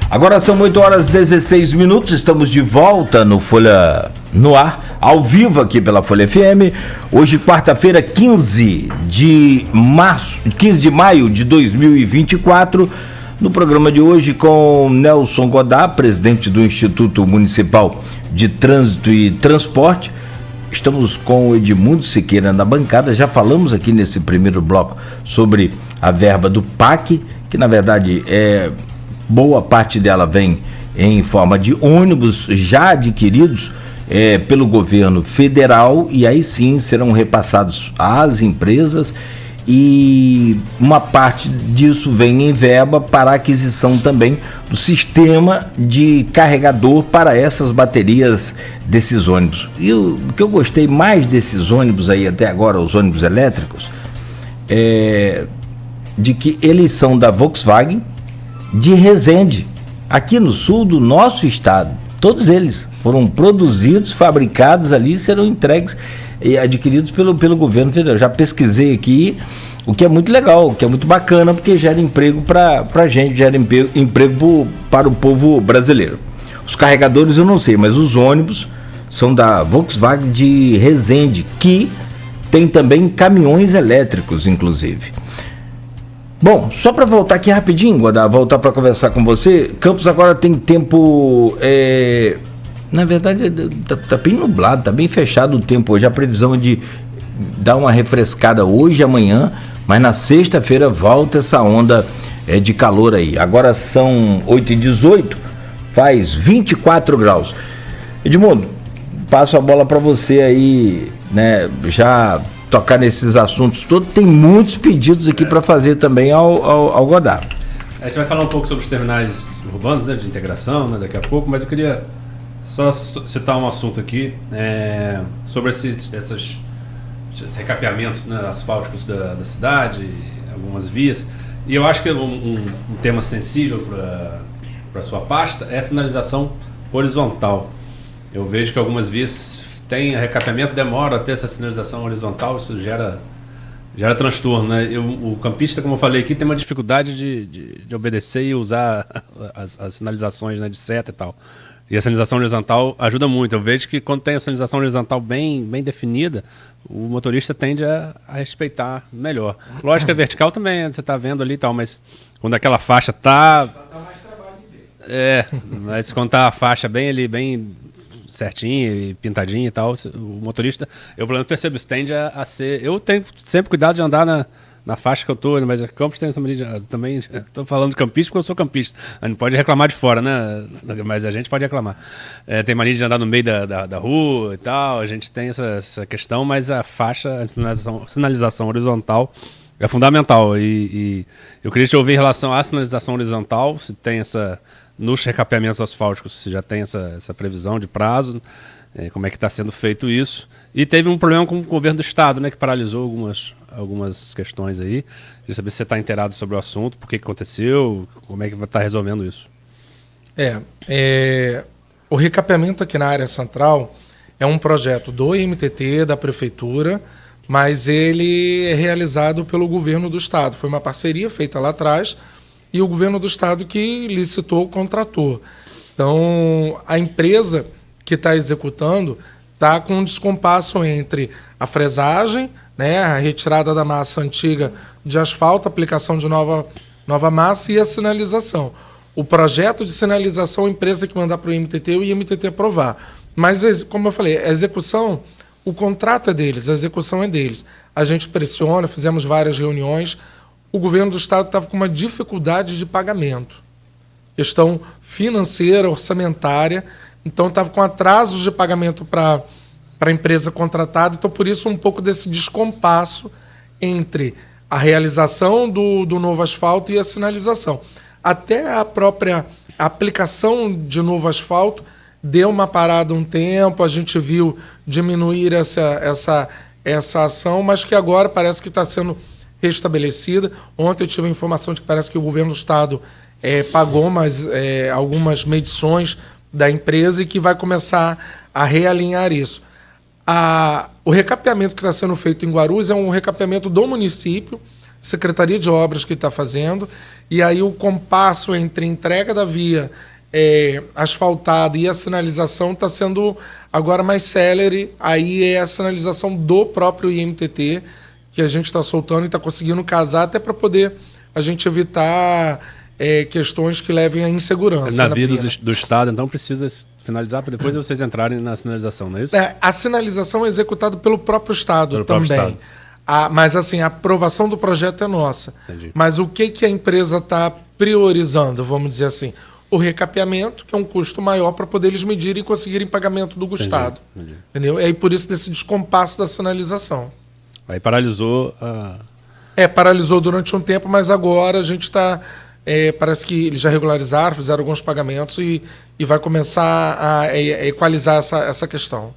Agora são 8 horas e 16 minutos, estamos de volta no Folha no Ar, ao vivo aqui pela Folha FM. Hoje, quarta-feira, 15 de maio de 2024. No programa de hoje, com Nelson Godard, presidente do Instituto Municipal de Trânsito e Transporte. Estamos com o Edmundo Siqueira na bancada. Já falamos aqui nesse primeiro bloco sobre a verba do PAC, que na verdade boa parte dela vem em forma de ônibus já adquiridos pelo governo federal, e aí sim serão repassados às empresas, e uma parte disso vem em verba para a aquisição também do sistema de carregador para essas baterias desses ônibus. E o que eu gostei mais desses ônibus aí até agora, os ônibus elétricos, de que eles são da Volkswagen de Resende, aqui no sul do nosso estado. Todos eles foram produzidos, fabricados ali e serão entregues e adquiridos pelo governo federal. Já pesquisei aqui, o que é muito legal, o que é muito bacana, porque gera emprego para a gente, gera emprego para o povo brasileiro. Os carregadores eu não sei, mas os ônibus são da Volkswagen de Resende, que tem também caminhões elétricos, inclusive. Bom, só para voltar aqui rapidinho, Godard, voltar para conversar com você. Campos agora tem tempo, na verdade tá bem nublado, tá bem fechado o tempo hoje. A previsão é de dar uma refrescada hoje e amanhã, mas na sexta-feira volta essa onda de calor aí. Agora são 8h18, faz 24 graus. Edmundo, passo a bola para você aí, né, já tocar nesses assuntos todos. Tem muitos pedidos aqui para fazer também ao Godard. A gente vai falar um pouco sobre os terminais urbanos, né, de integração, né, daqui a pouco, mas eu queria só citar um assunto aqui sobre esses recapeamentos, né, asfálticos da cidade, algumas vias. E eu acho que um tema sensível para a sua pasta é a sinalização horizontal. Eu vejo que algumas vias tem recapeamento, demora a ter essa sinalização horizontal, isso gera transtorno, né? O campista, como eu falei aqui, tem uma dificuldade de obedecer e usar as sinalizações, né, de seta e tal. E a sinalização horizontal ajuda muito. Eu vejo que quando tem a sinalização horizontal bem definida, o motorista tende a respeitar melhor. Lógico que a vertical também, você está vendo ali e tal, mas quando aquela faixa tá... mas quando tá a faixa bem ali, bem certinho e pintadinho e tal, o motorista, eu pelo menos percebo, isso tende a ser... Eu tenho sempre cuidado de andar na faixa que eu tô, mas a Campos tem essa medida também. Estou falando de campista porque eu sou campista. A gente pode reclamar de fora, né? Mas a gente pode reclamar. Tem mania de andar no meio da rua e tal, a gente tem essa questão, mas a faixa, a sinalização horizontal é fundamental. E eu queria te ouvir em relação à sinalização horizontal, se tem nos recapeamentos asfálticos, se já tem essa previsão de prazo, como é que está sendo feito isso. E teve um problema com o governo do estado, né, que paralisou algumas questões aí. Queria saber se você está inteirado sobre o assunto, por que aconteceu, como é que vai estar resolvendo isso. O recapeamento aqui na área central é um projeto do IMTT, da prefeitura, mas ele é realizado pelo governo do estado. Foi uma parceria feita lá atrás, e o governo do estado que licitou, contratou. Então, a empresa que está executando está com um descompasso entre a fresagem, né, a retirada da massa antiga de asfalto, aplicação de nova massa e a sinalização. O projeto de sinalização, a empresa que mandar para o IMTT, o IMTT aprovar. Mas, como eu falei, a execução, o contrato é deles, a execução é deles. A gente pressiona, fizemos várias reuniões. O governo do estado estava com uma dificuldade de pagamento. Questão financeira, orçamentária. Então, estava com atrasos de pagamento para a empresa contratada. Então, por isso, um pouco desse descompasso entre a realização do novo asfalto e a sinalização. Até a própria aplicação de novo asfalto deu uma parada um tempo, a gente viu diminuir essa ação, mas que agora parece que está sendo restabelecida. Ontem eu tive a informação de que parece que o governo do estado pagou algumas medições da empresa e que vai começar a realinhar isso. O recapeamento que está sendo feito em Guarulhos é um recapeamento do município, Secretaria de Obras que está fazendo, e aí o compasso entre entrega da via asfaltada e a sinalização está sendo agora mais célere. Aí é a sinalização do próprio IMTT que a gente está soltando e está conseguindo casar até para poder a gente evitar questões que levem à insegurança. Na via do Estado, então, precisa finalizar para depois vocês entrarem na sinalização, não é isso? A sinalização é executada pelo próprio Estado pelo também. Próprio Estado. Mas assim, a aprovação do projeto é nossa. Entendi. Mas o que a empresa está priorizando, vamos dizer assim? O recapeamento, que é um custo maior para poder eles medirem e conseguirem pagamento do Estado. Entendi. Entendeu? E aí por isso desse descompasso da sinalização. Aí paralisou a... Paralisou durante um tempo, mas agora a gente está... parece que eles já regularizaram, fizeram alguns pagamentos e vai começar a equalizar essa questão.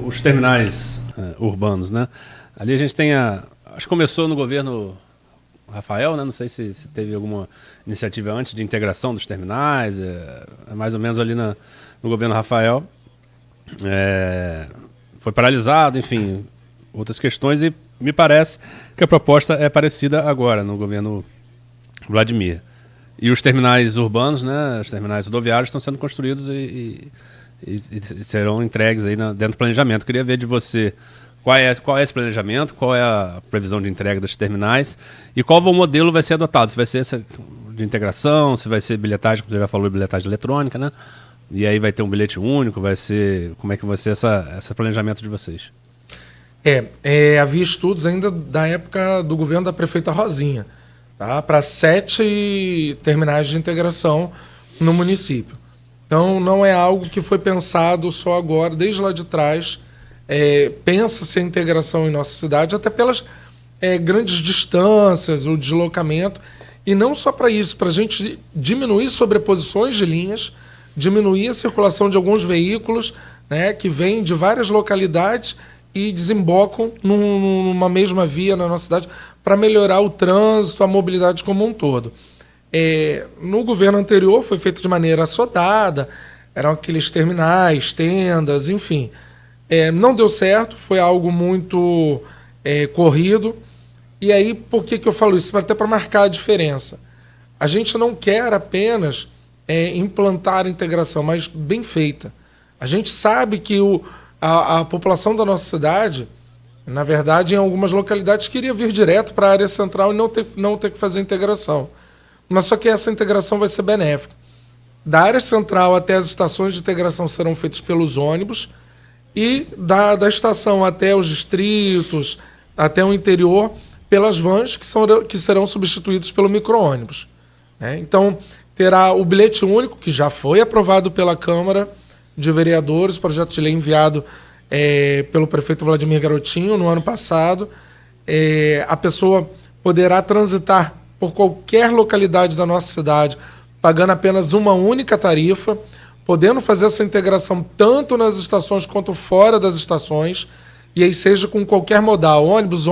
Os terminais urbanos, né? Ali a gente tem acho que começou no governo Rafael, né? Não sei se teve alguma iniciativa antes de integração dos terminais, mais ou menos ali no governo Rafael. Foi paralisado, enfim, outras questões, e me parece que a proposta é parecida agora no governo Vladimir. E os terminais urbanos, né? Os terminais rodoviários estão sendo construídos e serão entregues aí dentro do planejamento. Queria ver de você qual é esse planejamento, qual é a previsão de entrega dos terminais e qual o modelo vai ser adotado. Se vai ser essa de integração, se vai ser bilhetagem, como você já falou, bilhetagem eletrônica, né? E aí vai ter um bilhete único, vai ser... Como é que vai ser esse planejamento de vocês? Havia estudos ainda da época do governo da prefeita Rosinha, tá? Para 7 terminais de integração no município. Então, não é algo que foi pensado só agora, desde lá de trás. Pensa-se a integração em nossa cidade, até pelas grandes distâncias, o deslocamento. E não só para isso, para a gente diminuir sobreposições de linhas, diminuir a circulação de alguns veículos, né, que vêm de várias localidades e desembocam numa mesma via na nossa cidade, para melhorar o trânsito, a mobilidade como um todo. No governo anterior foi feito de maneira assodada, eram aqueles terminais, tendas, enfim. Não deu certo, foi algo muito corrido. E aí, por que eu falo isso? Até para marcar a diferença. A gente não quer apenas implantar a integração, mas bem feita. A gente sabe que a população da nossa cidade, na verdade, em algumas localidades, queria vir direto para a área central e não ter que fazer integração. Mas só que essa integração vai ser benéfica. Da área central até as estações de integração serão feitas pelos ônibus e da estação até os distritos, até o interior, pelas vans que serão substituídos pelo micro-ônibus. Então, terá o bilhete único, que já foi aprovado pela Câmara de Vereadores, o projeto de lei enviado pelo prefeito Vladimir Garotinho no ano passado. A pessoa poderá transitar por qualquer localidade da nossa cidade, pagando apenas uma única tarifa, podendo fazer essa integração tanto nas estações quanto fora das estações, e aí seja com qualquer modal, ônibus,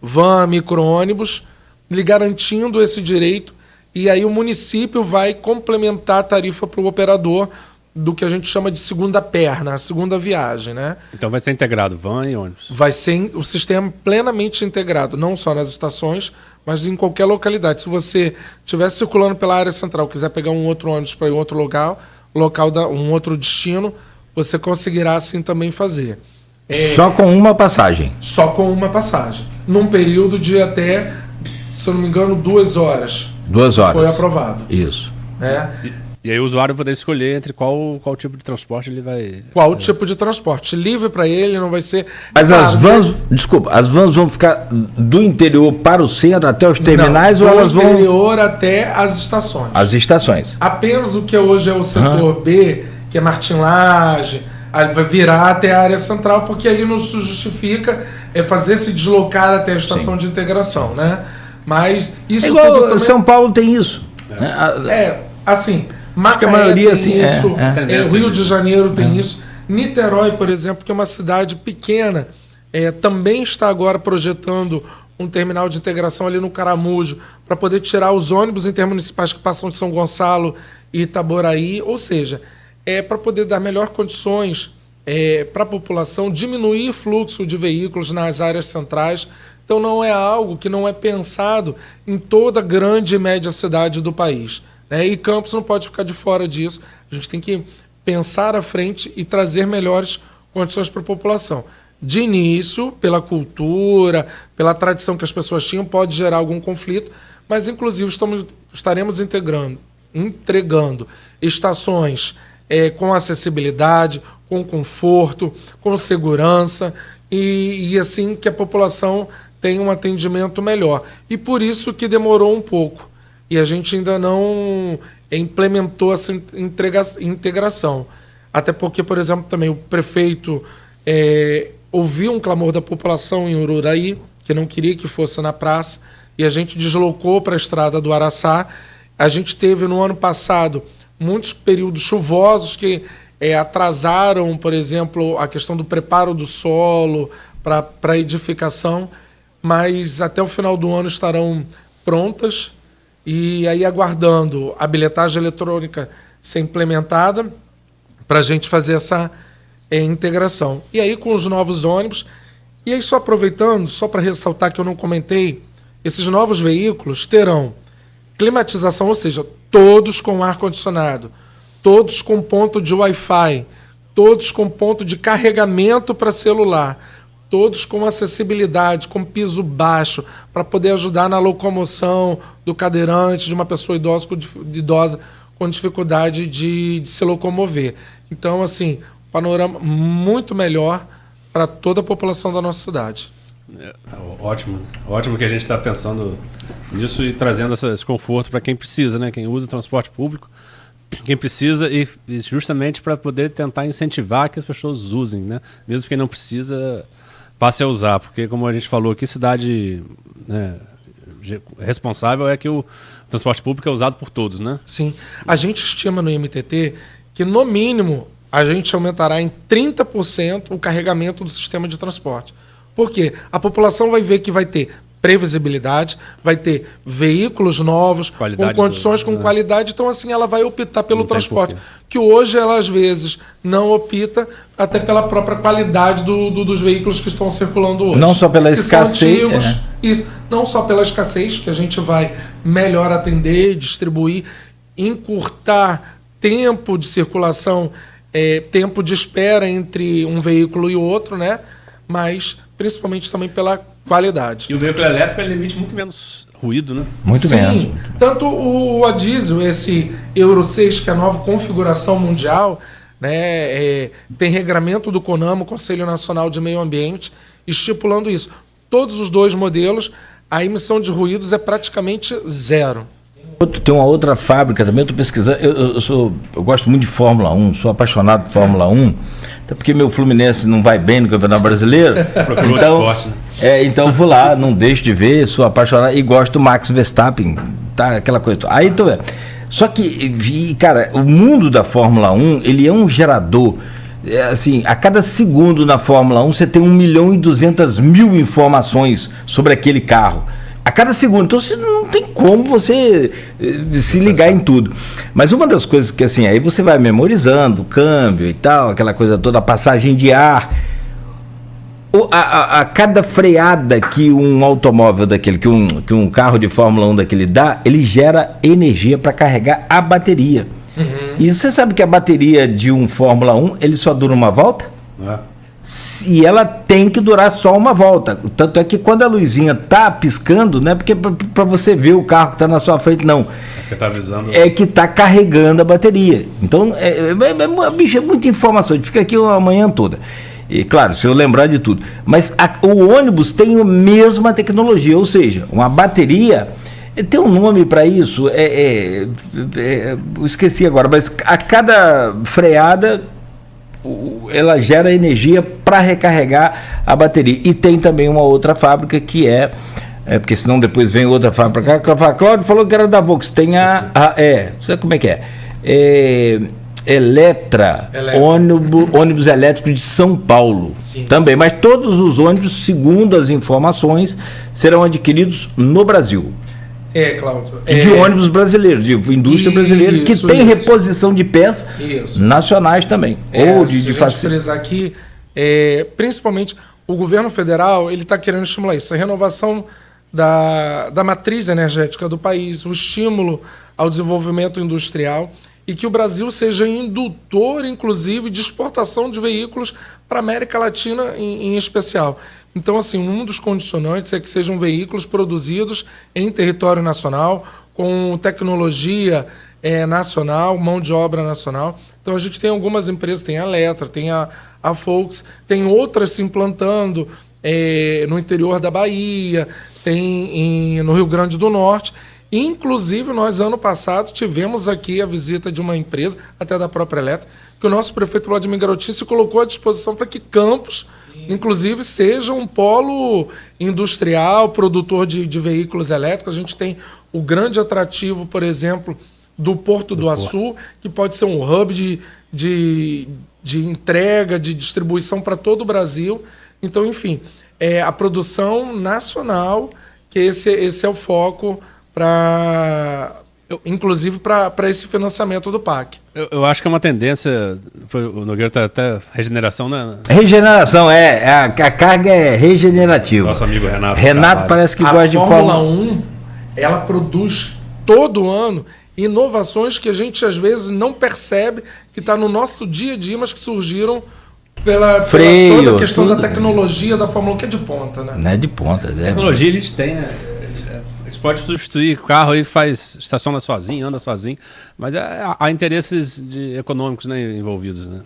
van, micro-ônibus, lhe garantindo esse direito, e aí o município vai complementar a tarifa para o operador do que a gente chama de segunda perna, a segunda viagem, né? Então vai ser integrado van e ônibus? Vai ser o sistema plenamente integrado, não só nas estações, mas em qualquer localidade. Se você estiver circulando pela área central, quiser pegar um outro ônibus para ir em outro um outro destino, você conseguirá assim também fazer. Só com uma passagem? Só com uma passagem. Num período de até, se eu não me engano, 2 horas. 2 horas. Foi aprovado. Isso. E aí o usuário poder escolher entre qual tipo de transporte ele vai... Qual tipo de transporte. Livre para ele, não vai ser... Mas as vans vão ficar do interior para o centro até os terminais, ou elas vão... Do interior até as estações. As estações. Apenas o que hoje é o setor B, que é Martim Lage, vai virar até a área central, porque ali não se justifica fazer se deslocar até a estação de integração, né? Mas isso... igual também... São Paulo tem isso. Assim... Macaé a maioria, tem assim, isso, Rio de Janeiro tem isso. Niterói, por exemplo, que é uma cidade pequena, também está agora projetando um terminal de integração ali no Caramujo, para poder tirar os ônibus intermunicipais que passam de São Gonçalo e Itaboraí, ou seja, para poder dar melhores condições para a população, diminuir fluxo de veículos nas áreas centrais. Então não é algo que não é pensado em toda grande e média cidade do país, né? E Campos não pode ficar de fora disso. A gente tem que pensar à frente e trazer melhores condições para a população. De início, pela cultura, pela tradição que as pessoas tinham, pode gerar algum conflito, mas inclusive estaremos entregando estações com acessibilidade, com conforto, com segurança e assim que a população tenha um atendimento melhor. E por isso que demorou um pouco. E a gente ainda não implementou essa integração. Até porque, por exemplo, também o prefeito ouviu um clamor da população em Ururaí, que não queria que fosse na praça, e a gente deslocou para a estrada do Araçá. A gente teve no ano passado muitos períodos chuvosos que atrasaram, por exemplo, a questão do preparo do solo para edificação, mas até o final do ano estarão prontas e aí aguardando a bilhetagem eletrônica ser implementada para a gente fazer essa integração. E aí com os novos ônibus, e aí só aproveitando, só para ressaltar que eu não comentei, esses novos veículos terão climatização, ou seja, todos com ar-condicionado, todos com ponto de Wi-Fi, todos com ponto de carregamento para celular, todos com acessibilidade, com piso baixo, para poder ajudar na locomoção do cadeirante, de uma pessoa idosa com dificuldade de se locomover. Então, assim, panorama muito melhor para toda a população da nossa cidade. Ótimo que a gente está pensando nisso e trazendo esse conforto para quem precisa, né? Quem usa o transporte público, quem precisa e justamente para poder tentar incentivar que as pessoas usem, né? Mesmo quem não precisa, passe a usar, porque como a gente falou aqui, cidade, né, responsável é que o transporte público é usado por todos, né? Sim. A gente estima no IMTT que, no mínimo, a gente aumentará em 30% o carregamento do sistema de transporte. Por quê? A população vai ver que vai ter previsibilidade, vai ter veículos novos, com condições, com qualidade, então assim ela vai optar pelo transporte, que hoje ela às vezes não opta, até pela própria qualidade dos veículos que estão circulando hoje. Não só pela escassez. Isso, não só pela escassez, que a gente vai melhor atender, distribuir, encurtar tempo de circulação, tempo de espera entre um veículo e outro, né? Mas principalmente também pela qualidade. E o veículo elétrico ele emite muito menos ruído, né? Muito menos. Sim, tanto o a diesel, esse Euro 6, que é a nova configuração mundial, né, tem regramento do CONAMA, Conselho Nacional de Meio Ambiente, estipulando isso. Todos os dois modelos, a emissão de ruídos é praticamente zero. Tem uma outra fábrica também, eu estou pesquisando, eu gosto muito de Fórmula 1, sou apaixonado por Fórmula 1, até porque meu Fluminense não vai bem no Campeonato Brasileiro. Procurou esporte, né? Então vou lá, não deixo de ver, sou apaixonado e gosto do Max Verstappen, tá, aquela coisa. Aí tô vendo. Só que, cara, o mundo da Fórmula 1, ele é um gerador, assim, a cada segundo na Fórmula 1 você tem 1.200.000 informações sobre aquele carro. A cada segundo, então você não tem como você se ligar em tudo. Mas uma das coisas que assim, aí você vai memorizando o câmbio e tal, aquela coisa toda, a passagem de ar. A cada freada que um automóvel daquele, que um carro de Fórmula 1 daquele dá, ele gera energia para carregar a bateria. Uhum. E você sabe que a bateria de um Fórmula 1, ele só dura uma volta? E ela tem que durar só uma volta. Tanto é que quando a luzinha tá piscando, não é porque para você ver o carro que está na sua frente, não. É que tá avisando. É que está carregando a bateria. Então, bicho, é muita informação. A gente fica aqui a manhã toda. E claro, se eu lembrar de tudo. Mas o ônibus tem a mesma tecnologia, ou seja, uma bateria. Tem um nome para isso, eu esqueci agora, mas a cada freada ela gera energia para recarregar a bateria. E tem também uma outra fábrica que porque senão depois vem outra fábrica para cá. Cláudio falou que era da Volks. Tem sabe como é que é? Eletra. Ônibus elétrico de São Paulo. Sim. Também, mas todos os ônibus, segundo as informações, serão adquiridos no Brasil. Cláudio. De ônibus brasileiros, de indústria brasileira, que tem reposição de peças nacionais também. Ou de frisar aqui, principalmente o governo federal ele está querendo estimular isso, a renovação da matriz energética do país, o estímulo ao desenvolvimento industrial e que o Brasil seja indutor, inclusive, de exportação de veículos para a América Latina em especial. Então, assim, um dos condicionantes é que sejam veículos produzidos em território nacional, com tecnologia nacional, mão de obra nacional. Então, a gente tem algumas empresas, tem a Eletra, tem a Volks, tem outras se implantando no interior da Bahia, tem no Rio Grande do Norte. Inclusive, nós, ano passado, tivemos aqui a visita de uma empresa, até da própria Eletra, que o nosso prefeito Vladimir Garotinho se colocou à disposição para que Campos, inclusive, seja um polo industrial, produtor de veículos elétricos. A gente tem o grande atrativo, por exemplo, do Porto do Açu, que pode ser um hub de entrega, de distribuição para todo o Brasil. Então, enfim, a produção nacional, que esse é o foco, inclusive para esse financiamento do PAC. Eu acho que é uma tendência, o Nogueira está até regeneração, né? Regeneração, a carga é regenerativa. Nosso amigo Renato. Renato parece que gosta de Fórmula 1, ela produz todo ano inovações que a gente às vezes não percebe que está no nosso dia a dia, mas que surgiram pela toda a questão da tecnologia da Fórmula 1, que é de ponta, né? Não é de ponta. Tecnologia a gente tem, né? Pode substituir carro e estaciona sozinho, anda sozinho, mas há interesses econômicos, né, envolvidos, né?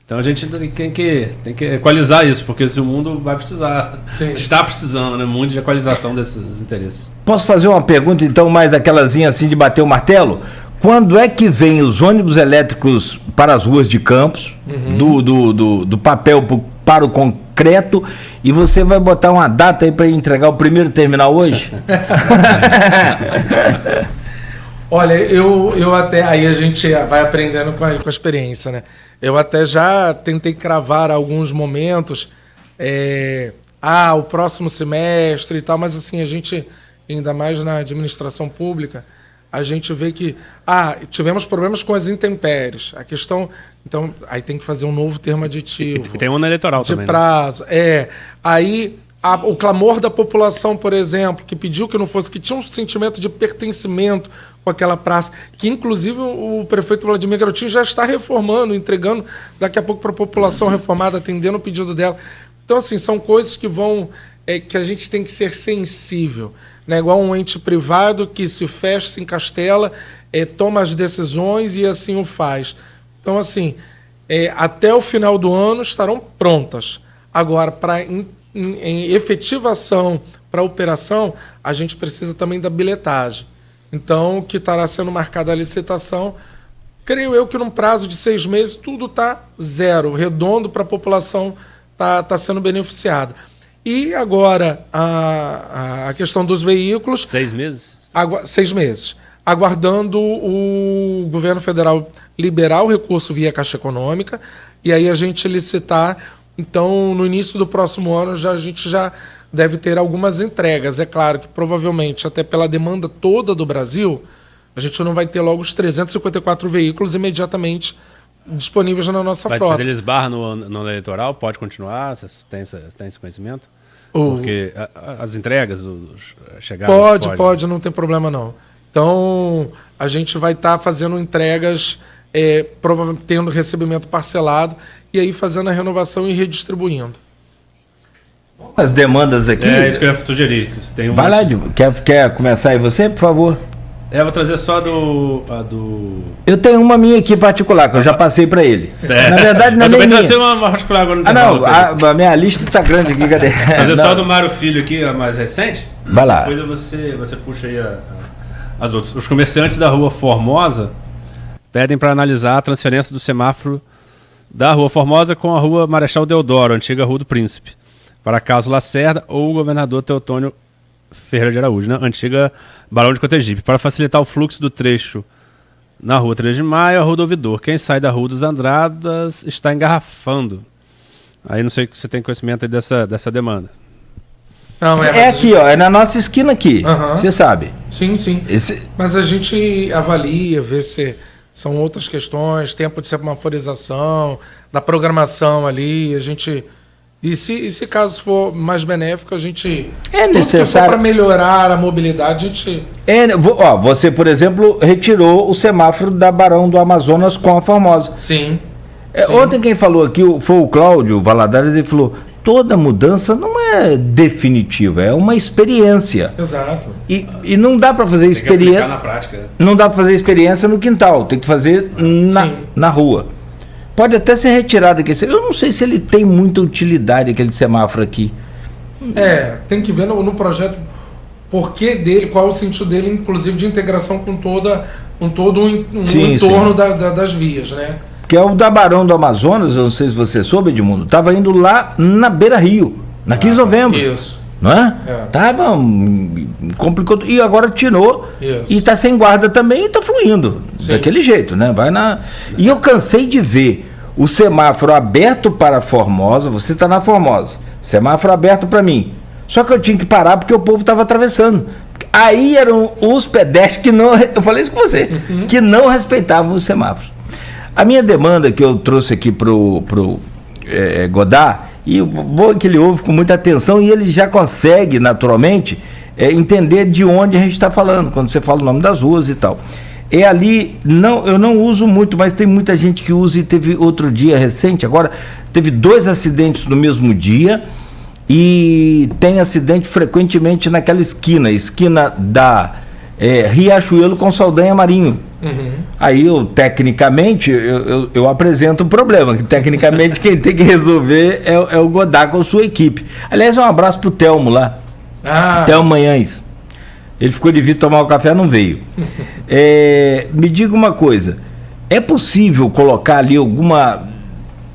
Então a gente tem que equalizar isso, porque se o mundo vai precisar, está precisando, né, muito de equalização desses interesses. Posso fazer uma pergunta, então, mais daquelazinha assim de bater o martelo? Quando é que vem os ônibus elétricos para as ruas de Campos, do papel para o concreto, e você vai botar uma data aí para entregar o primeiro terminal hoje? Olha, eu até, aí a gente vai aprendendo com a experiência, né? Eu até já tentei cravar alguns momentos, o próximo semestre e tal, mas assim, a gente, ainda mais na administração pública, a gente vê que tivemos problemas com as intempéries. A questão, então, aí tem que fazer um novo termo aditivo. E tem um eleitoral de também. De prazo. Né? Aí o clamor da população, por exemplo, que pediu que não fosse, que tinha um sentimento de pertencimento com aquela praça, que inclusive o prefeito Vladimir Garotinho já está reformando, entregando daqui a pouco para a população reformada, atendendo o pedido dela. Então, assim, são coisas que vão, que a gente tem que ser sensível. Né? Igual um ente privado que se fecha, se encastela, toma as decisões e assim o faz. Então, assim, até o final do ano estarão prontas. Agora, para em efetivação, para operação, a gente precisa também da bilhetagem. Então, que estará sendo marcada a licitação, creio eu que num prazo de 6 meses tudo está zero, redondo para a população tá sendo beneficiada. E agora, a questão dos veículos... 6 meses? 6 meses. Aguardando o governo federal liberar o recurso via Caixa Econômica e aí a gente licitar. Então, no início do próximo ano, a gente já deve ter algumas entregas. É claro que, provavelmente, até pela demanda toda do Brasil, a gente não vai ter logo os 354 veículos imediatamente disponíveis na nossa frota. Mas eles barram no eleitoral? Pode continuar? Vocês têm esse conhecimento? Porque as entregas, chegadas... Pode, não tem problema não. Então, a gente vai estar fazendo entregas, provavelmente tendo recebimento parcelado, e aí fazendo a renovação e redistribuindo. As demandas aqui... É isso que eu ia sugerir. Tem vai lá, quer começar aí você, por favor? Eu vou trazer só do... Eu tenho uma minha aqui particular, que eu já passei para ele. Na verdade, não é nem minha. Eu também trouxe uma particular agora no não, a minha lista está grande aqui, cadê? Trazer só do Mário Filho aqui, a mais recente. Vai lá. Depois você puxa aí as outras. Os comerciantes da Rua Formosa pedem para analisar a transferência do semáforo da Rua Formosa com a Rua Marechal Deodoro, antiga Rua do Príncipe, para Caso Lacerda ou o governador Teotônio Ferreira de Araújo, né? Antiga Barão de Cotegipe, para facilitar o fluxo do trecho na Rua 3 de Maio, a Rua do Ouvidor. Quem sai da Rua dos Andradas está engarrafando. Aí não sei se você tem conhecimento aí dessa demanda. Não, aqui, ó, é na nossa esquina aqui, você sabe. Sim. Mas a gente avalia, vê se são outras questões, tempo de semaforização, da programação ali, a gente E se caso for mais benéfico, a gente... É necessário para melhorar a mobilidade, a gente... Você, por exemplo, retirou o semáforo da Barão do Amazonas com a Formosa. Sim. Ontem quem falou aqui foi o Cláudio Valadares, ele falou, toda mudança não é definitiva, é uma experiência. Exato. E não dá para fazer experiência na prática. Não dá para fazer experiência no quintal, tem que fazer na rua. Pode até ser retirado aqui. Eu não sei se ele tem muita utilidade, aquele semáforo aqui. Tem que ver no projeto porquê dele, qual o sentido dele, inclusive de integração com todo o entorno das vias, né? Que é o da Barão do Amazonas, eu não sei se você soube, Edmundo, estava indo lá na Beira Rio, na 15 de novembro. Isso. Não é? Tava complicou e agora tirou. Isso. E está sem guarda também e está fluindo. Sim. Daquele jeito, né? E eu cansei de ver o semáforo aberto para a Formosa, você está na Formosa, semáforo aberto para mim. Só que eu tinha que parar porque o povo estava atravessando. Aí eram os pedestres que não, eu falei isso com você, que não respeitavam os semáforos. A minha demanda que eu trouxe aqui pro Godard, e o bom é que ele ouve com muita atenção e ele já consegue, naturalmente, entender de onde a gente está falando, quando você fala o nome das ruas e tal. É ali, eu não uso muito, mas tem muita gente que usa, e teve outro dia recente, agora, teve 2 acidentes no mesmo dia, e tem acidente frequentemente naquela esquina da Riachuelo com Saldanha Marinho. Aí tecnicamente, eu apresento o problema, que tecnicamente quem tem que resolver é o Godard com sua equipe. Aliás, um abraço pro Telmo lá, Telmo Manhães. Ele ficou de vir tomar o café, não veio. Me diga uma coisa, é possível colocar ali alguma,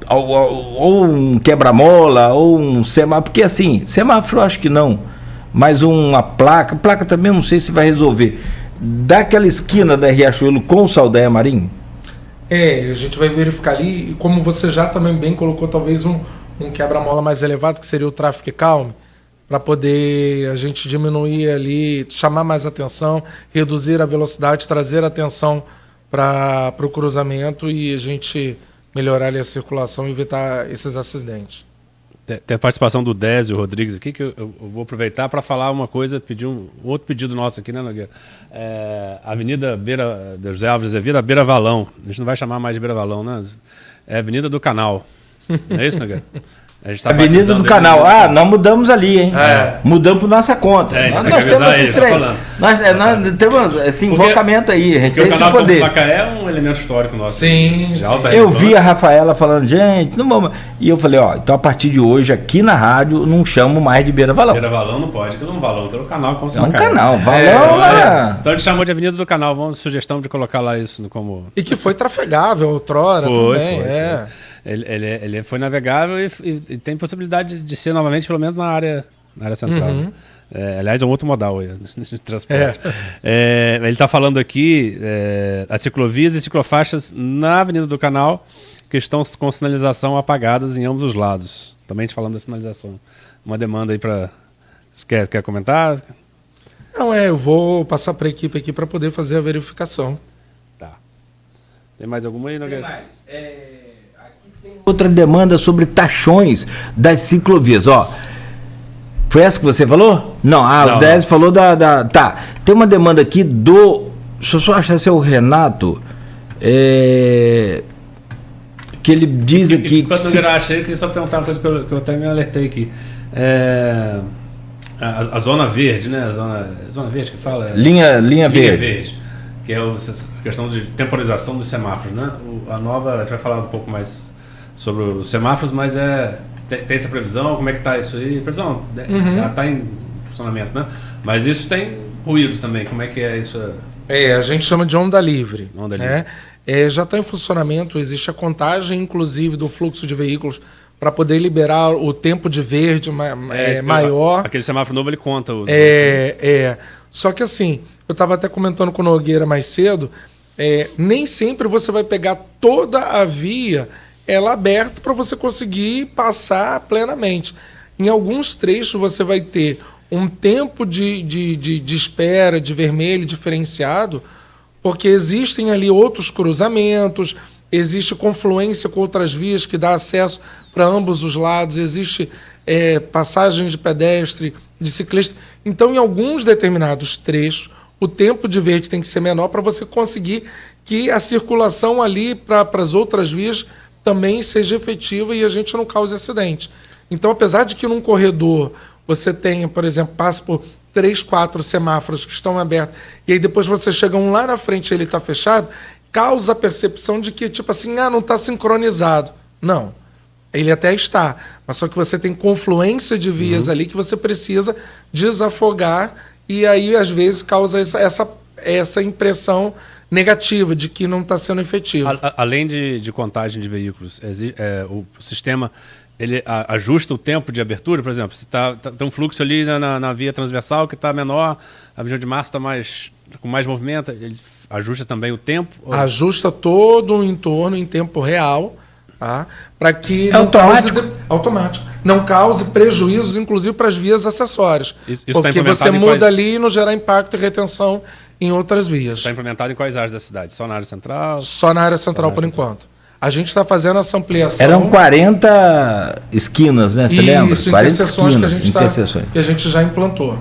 ou um quebra-mola, ou um semáforo, porque assim, semáforo acho que não, mas uma placa também não sei se vai resolver. Daquela esquina da Riachuelo com o Saldanha Marinho? A gente vai verificar ali, e como você já também bem colocou, talvez um quebra-mola mais elevado, que seria o Traffic Calm, para poder a gente diminuir ali, chamar mais atenção, reduzir a velocidade, trazer atenção para o cruzamento e a gente melhorar ali a circulação e evitar esses acidentes. Tem a participação do Désio Rodrigues aqui, que eu vou aproveitar para falar uma coisa, pedir outro pedido nosso aqui, né, Nogueira? Avenida Beira de José Alves Azevedo, Beira Valão. A gente não vai chamar mais de Beira Valão, né? É Avenida do Canal. Não é isso, Nogueira? Avenida do Canal. Nós mudamos ali, hein? Mudamos por nossa conta. Nós temos esses três. Nós temos esse invocamento aí. A gente tem esse poder. Porque o Canal Macaé é um elemento histórico nosso. Sim. Eu vi a Rafaela falando, gente, não vamos. E eu falei, então a partir de hoje, aqui na rádio, não chamo mais de Beira Valão. Beira Valão não pode, que não é um valão, que é o canal com é um canal, valão. Então a gente chamou de Avenida do Canal. Vamos sugestão de colocar lá isso como. E que foi trafegável outrora também. Foi. Ele foi navegável e tem possibilidade de ser novamente, pelo menos na área central. Aliás, é um outro modal de transporte. Ele está falando aqui as ciclovias e ciclofaixas na Avenida do Canal que estão com sinalização apagadas em ambos os lados. Também falando da sinalização. Uma demanda aí para... Quer comentar? Não, eu vou passar para a equipe aqui para poder fazer a verificação. Tá. Tem mais alguma aí, Nogueira? Tem mais. Outra demanda sobre taxões das ciclovias, Foi essa que você falou? Não, o Désio falou Tá, tem uma demanda aqui deixa eu só achar se é o Renato, que ele diz aqui... Enquanto eu achei, eu queria só perguntar uma coisa que eu até me alertei aqui. A zona verde, né? A zona verde que fala? Linha verde. Que é a questão de temporização dos semáforos, né? A nova, a gente vai falar um pouco mais sobre os semáforos, mas tem essa previsão, como é que está isso aí? Previsão, já está em funcionamento, né? Mas isso tem ruídos também, como é que é isso? A gente chama de onda livre. Já está em funcionamento, existe a contagem, inclusive, do fluxo de veículos para poder liberar o tempo de verde maior. Aquele semáforo novo, ele conta. Só que assim, eu estava até comentando com o Nogueira mais cedo, nem sempre você vai pegar toda a via ela aberta para você conseguir passar plenamente. Em alguns trechos você vai ter um tempo de espera de vermelho diferenciado, porque existem ali outros cruzamentos, existe confluência com outras vias que dá acesso para ambos os lados, existe passagem de pedestre, de ciclista. Então, em alguns determinados trechos, o tempo de verde tem que ser menor para você conseguir que a circulação ali para as outras vias também seja efetiva e a gente não cause acidente. Então, apesar de que num corredor você tenha, por exemplo, passe por 3, 4 semáforos que estão abertos e aí depois você chega um lá na frente e ele está fechado, causa a percepção de que, tipo assim, não está sincronizado. Não. Ele até está, mas só que você tem confluência de vias ali que você precisa desafogar e aí, às vezes, causa essa impressão negativa de que não está sendo efetivo. Além de contagem de veículos, o sistema ele ajusta o tempo de abertura, por exemplo, se tem um fluxo ali na via transversal que está menor, a visão de massa está com mais movimento, ele ajusta também o tempo? Ajusta todo o entorno em tempo real, tá? Para que automático. Não cause prejuízos, inclusive, para as vias acessórias. Isso porque você muda ali e não gerar impacto e retenção em outras vias. Está implementado em quais áreas da cidade? Só na área central? Só na área central, por enquanto. A gente está fazendo essa ampliação. Eram 40 esquinas, né? Você lembra? Isso, interseções que a gente já implantou.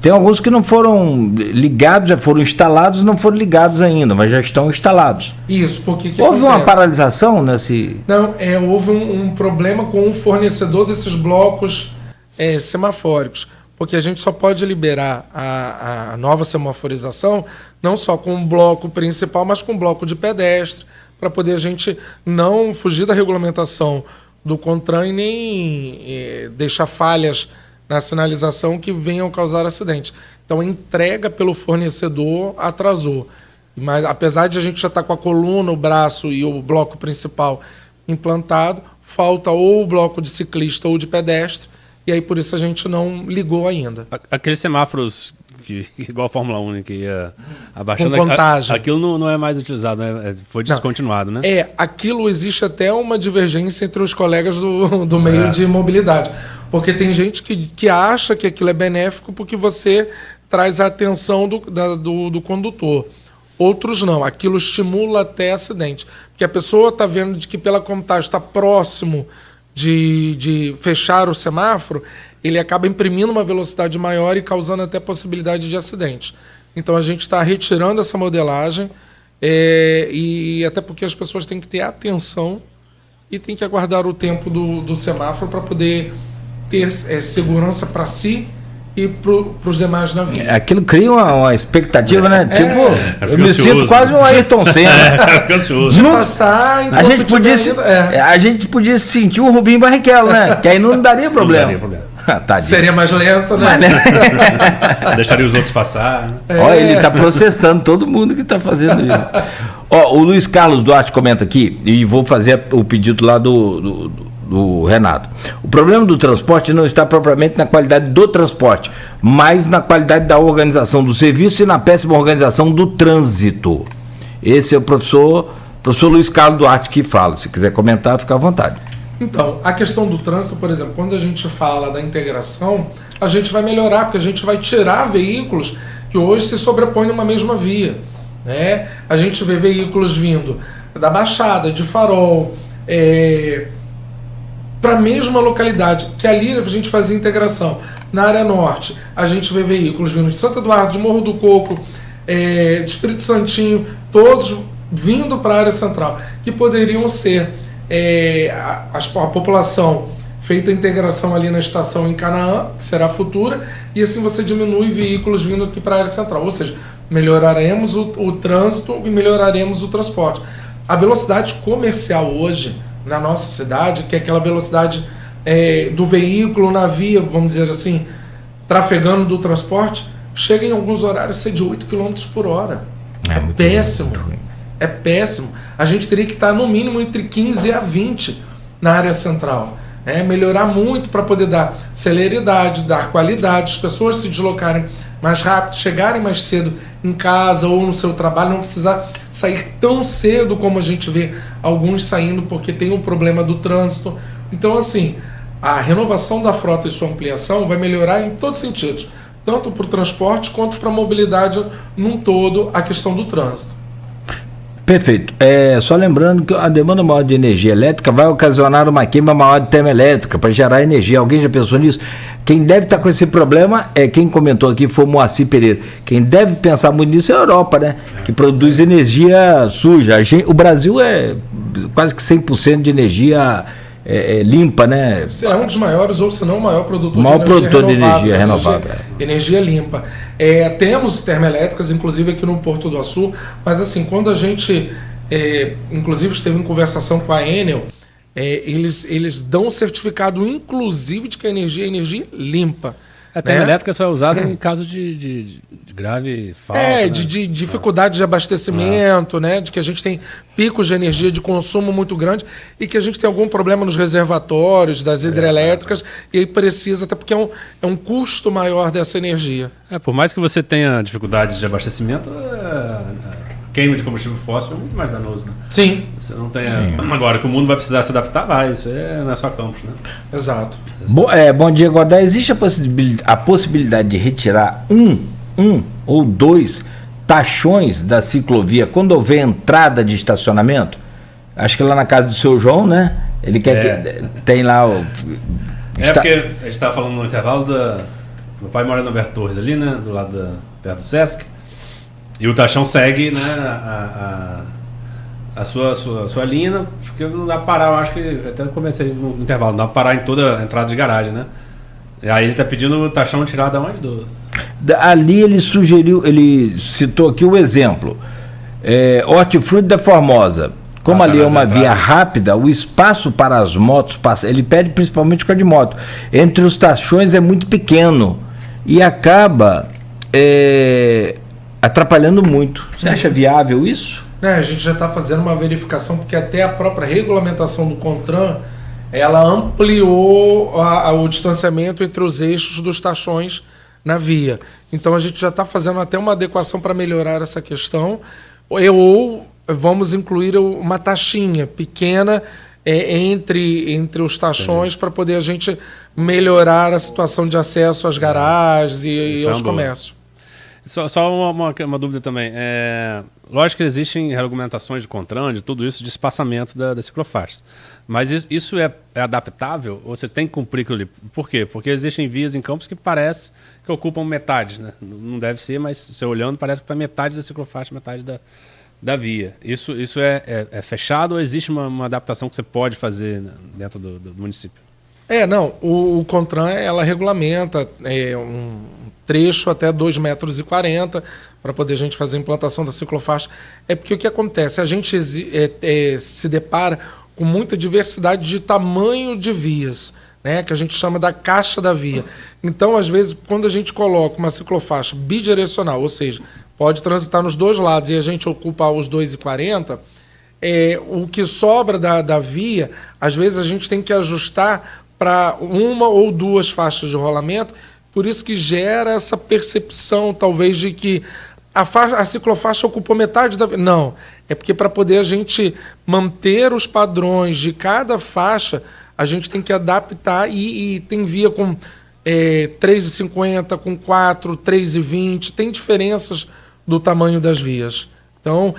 Tem alguns que não foram ligados, já foram instalados, não foram ligados ainda, mas já estão instalados. Isso, porque houve uma paralisação nesse... Não, houve um problema com o fornecedor desses blocos semafóricos, porque a gente só pode liberar a nova semaforização não só com o bloco principal, mas com o bloco de pedestre, para poder a gente não fugir da regulamentação do CONTRAN e nem deixar falhas na sinalização que venham causar acidente. Então, a entrega pelo fornecedor atrasou. Mas, apesar de a gente já estar com a coluna, o braço e o bloco principal implantado, falta ou o bloco de ciclista ou de pedestre, e aí por isso a gente não ligou ainda. Aqueles semáforos igual a Fórmula 1, que ia abaixando... Com contagem. Aquilo não é mais utilizado, né? Foi descontinuado, né? Aquilo existe até uma divergência entre os colegas do meio de mobilidade. Porque tem gente que acha que aquilo é benéfico porque você traz a atenção do condutor. Outros não. Aquilo estimula até acidente. Porque a pessoa está vendo de que pela contagem está próximo de fechar o semáforo, ele acaba imprimindo uma velocidade maior e causando até possibilidade de acidente. Então, a gente está retirando essa modelagem e até porque as pessoas têm que ter atenção e têm que aguardar o tempo do semáforo para poder ter segurança para si e para os demais na via. Aquilo cria uma expectativa, né? Eu me sinto quase um Ayrton Senna. De passar a gente podia sentir um Rubinho Barrichello, né? Que aí não daria problema. Não daria problema. Seria mais lento, né? Deixaria os outros passar. Olha, ele está processando todo mundo que está fazendo isso. O Luiz Carlos Duarte comenta aqui, e vou fazer o pedido lá do Renato. O problema do transporte não está propriamente na qualidade do transporte, mas na qualidade da organização do serviço e na péssima organização do trânsito. Esse é o professor Luiz Carlos Duarte que fala. Se quiser comentar, fica à vontade. Então, a questão do trânsito, por exemplo, quando a gente fala da integração, a gente vai melhorar, porque a gente vai tirar veículos que hoje se sobrepõem numa mesma via, né? A gente vê veículos vindo da Baixada, de Farol, para a mesma localidade, que ali a gente fazia integração. Na área norte, a gente vê veículos vindo de Santo Eduardo, de Morro do Coco, de Espírito Santinho, todos vindo para a área central, que poderiam ser a população feita a integração ali na estação em Canaã, que será futura, e assim você diminui veículos vindo aqui para a área central. Ou seja, melhoraremos o trânsito e melhoraremos o transporte. A velocidade comercial hoje, na nossa cidade, que é aquela velocidade do veículo na via, vamos dizer assim, trafegando do transporte, chega em alguns horários a ser de 8 km por hora. É péssimo. É péssimo. A gente teria que estar no mínimo entre 15 a 20 na área central. Melhorar muito para poder dar celeridade, dar qualidade, as pessoas se deslocarem mais rápido, chegarem mais cedo em casa ou no seu trabalho, não precisar sair tão cedo como a gente vê alguns saindo porque tem o problema do trânsito. Então, assim, a renovação da frota e sua ampliação vai melhorar em todos os sentidos, tanto para o transporte quanto para a mobilidade num todo, a questão do trânsito. Perfeito. Só lembrando que a demanda maior de energia elétrica vai ocasionar uma queima maior de termoelétrica para gerar energia. Alguém já pensou nisso? Quem deve estar com esse problema quem comentou aqui foi o Moacir Pereira. Quem deve pensar muito nisso é a Europa, né? Que produz energia suja. O Brasil é quase que 100% de energia limpa, né? É um dos maiores, ou se não o maior produtor de energia renovável. Energia limpa. Temos termoelétricas, inclusive aqui no Porto do Açu, mas assim, quando a gente, inclusive esteve em conversação com a Enel, eles dão um certificado, inclusive, de que a energia é energia limpa. A termoelétrica só é usada em caso de grave falta. De dificuldade de abastecimento, né? De que a gente tem picos de energia de consumo muito grande e que a gente tem algum problema nos reservatórios das hidrelétricas e aí precisa, até porque é um custo maior dessa energia. Por mais que você tenha dificuldades de abastecimento, queima de combustível fóssil é muito mais danoso, né? Sim. Você não tem. Agora que o mundo vai precisar se adaptar, isso não é só campos, né? Exato. Bom dia, Godé. Existe a possibilidade de retirar um ou dois tachões da ciclovia quando houver entrada de estacionamento? Acho que lá na casa do seu João, né? Ele quer que tem lá o. Porque a gente estava falando no intervalo meu pai mora no Alberto Torres ali, né? Do lado perto do Sesc. E o tachão segue, né, a sua linha, porque não dá para parar, eu acho que até comecei no intervalo, não dá para parar em toda a entrada de garagem, né? E aí ele está pedindo o tachão tirar da onde? Ali ele sugeriu, ele citou aqui o exemplo, Hortifruti da Formosa. Como ali é uma via rápida, o espaço para as motos passa, ele pede principalmente com a de moto, entre os tachões é muito pequeno e acaba atrapalhando muito. Você acha viável isso? A gente já está fazendo uma verificação, porque até a própria regulamentação do CONTRAN, ela ampliou o distanciamento entre os eixos dos tachões na via. Então a gente já está fazendo até uma adequação para melhorar essa questão, ou vamos incluir uma taxinha pequena entre os tachões para poder a gente melhorar a situação de acesso às garagens e aos comércios. Só uma dúvida também. Lógico que existem regulamentações de CONTRAN, de tudo isso, de espaçamento das ciclofaixas. Mas isso é adaptável ou você tem que cumprir aquilo ali? Por quê? Porque existem vias em campos que parece que ocupam metade, né? Não deve ser, mas você olhando parece que está metade da ciclofaixa, metade da via. Isso é fechado ou existe uma adaptação que você pode fazer dentro do município? Não. O CONTRAN, ela regulamenta um trecho até 2,40 metros para poder a gente fazer a implantação da ciclofaixa. Porque o que acontece? A gente se depara com muita diversidade de tamanho de vias, né, que a gente chama da caixa da via. Então, às vezes, quando a gente coloca uma ciclofaixa bidirecional, ou seja, pode transitar nos dois lados e a gente ocupa os 2,40, o que sobra da via, às vezes a gente tem que ajustar para uma ou duas faixas de rolamento, por isso que gera essa percepção, talvez, de que a ciclofaixa ocupou metade da via. Não, é porque para poder a gente manter os padrões de cada faixa, a gente tem que adaptar e tem via com 3,50, com 4, 3,20, tem diferenças do tamanho das vias. Então,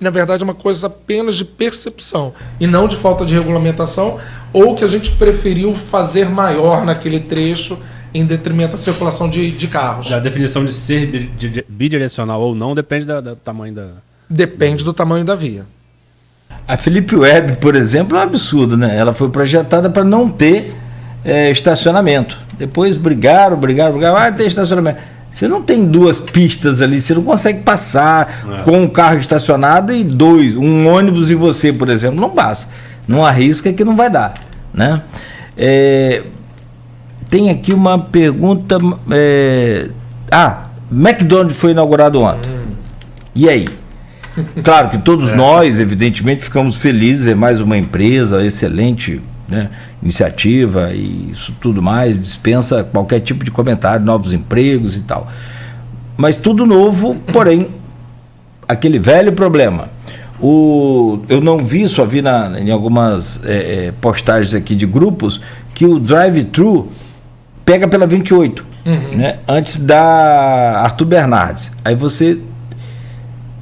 na verdade, é uma coisa apenas de percepção e não de falta de regulamentação, ou que a gente preferiu fazer maior naquele trecho em detrimento da circulação de carros. A definição de ser bidirecional ou não depende do tamanho da... Depende do tamanho da via. A Felipe Web, por exemplo, é um absurdo, né? Ela foi projetada para não ter estacionamento. Depois brigaram, tem estacionamento. Você não tem duas pistas ali, você não consegue passar com um carro estacionado e um ônibus e você, por exemplo, não passa. Não arrisca que não vai dar, né? Tem aqui uma pergunta. McDonald's foi inaugurado ontem. E aí? Claro que todos nós, evidentemente, ficamos felizes. É mais uma empresa, excelente, né, iniciativa e isso tudo mais. Dispensa qualquer tipo de comentário, novos empregos e tal. Mas tudo novo, porém, aquele velho problema. Eu não vi, só vi em algumas postagens aqui de grupos, que o drive-thru pega pela 28. né? Antes da Arthur Bernardes. Aí você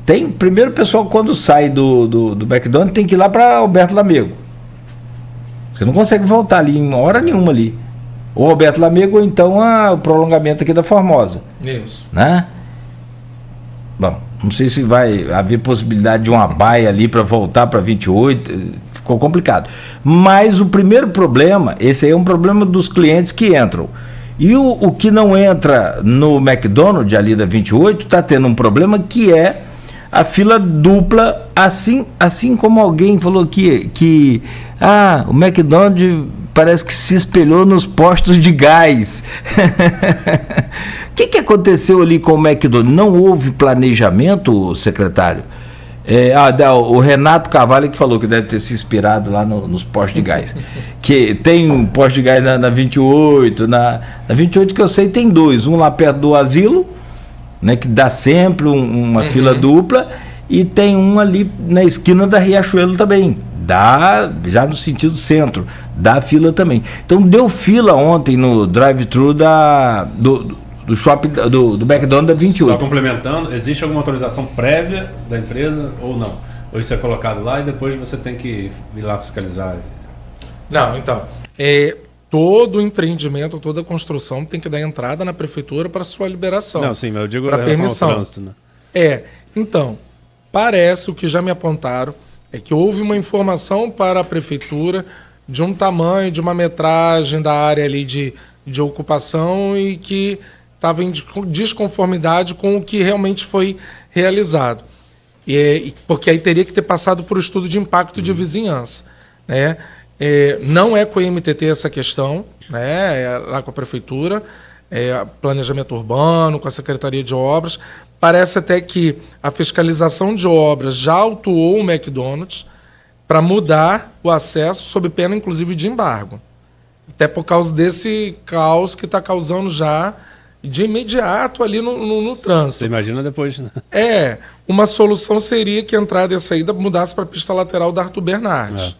tem, primeiro o pessoal quando sai do McDonald's tem que ir lá para Alberto Lamego. Você não consegue voltar ali em hora nenhuma ali. Ou Alberto Lamego ou então o prolongamento aqui da Formosa. Isso. Né? Bom, não sei se vai haver possibilidade de uma baia ali para voltar para 28, ficou complicado. Mas o primeiro problema, esse aí é um problema dos clientes que entram. E o que não entra no McDonald's ali da 28 está tendo um problema que é a fila dupla, assim como alguém falou aqui, que o McDonald's parece que se espelhou nos postos de gás. O que aconteceu ali com o McDonald's? Não houve planejamento, secretário? O Renato Carvalho que falou que deve ter se inspirado lá nos postos de gás. Que tem um posto de gás na 28, na 28 que eu sei tem dois, um lá perto do asilo, né, que dá sempre uma fila dupla, e tem um ali na esquina da Riachuelo também, dá já no sentido centro, dá fila também. Então deu fila ontem no drive-thru do shopping do McDonald's da 28. Só complementando, existe alguma autorização prévia da empresa ou não? Ou isso é colocado lá e depois você tem que ir lá fiscalizar? Não, então, todo empreendimento, toda construção tem que dar entrada na prefeitura para sua liberação. Não, sim, mas eu digo para permissão. Ao trânsito, né? Então, parece, o que já me apontaram, é que houve uma informação para a prefeitura de um tamanho, de uma metragem da área ali de ocupação e que estava em desconformidade com o que realmente foi realizado. Porque aí teria que ter passado por estudo de impacto de vizinhança, né? Não é com o IMTT essa questão, né? É lá com a prefeitura, planejamento urbano, com a Secretaria de Obras. Parece até que a fiscalização de obras já autuou o McDonald's para mudar o acesso, sob pena inclusive de embargo. Até por causa desse caos que está causando já de imediato ali no trânsito. Você imagina depois, né? Uma solução seria que a entrada e a saída mudasse para a pista lateral da Arthur Bernardes.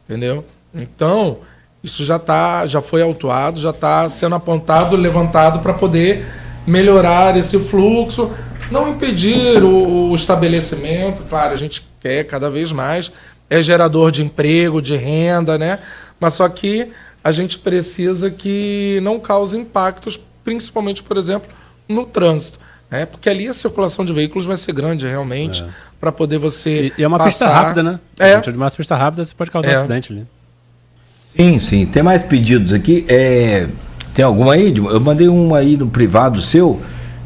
Entendeu? Então, isso já foi autuado, já está sendo apontado, levantado para poder melhorar esse fluxo, não impedir o estabelecimento. Claro, a gente quer cada vez mais, é gerador de emprego, de renda, né? Mas só que a gente precisa que não cause impactos, principalmente, por exemplo, no trânsito, né? Porque ali a circulação de veículos vai ser grande, realmente, para poder você E é uma pista rápida, né? De uma pista rápida, você pode causar um acidente ali. Sim. Tem mais pedidos aqui. Tem algum aí? Eu mandei um aí no privado seu,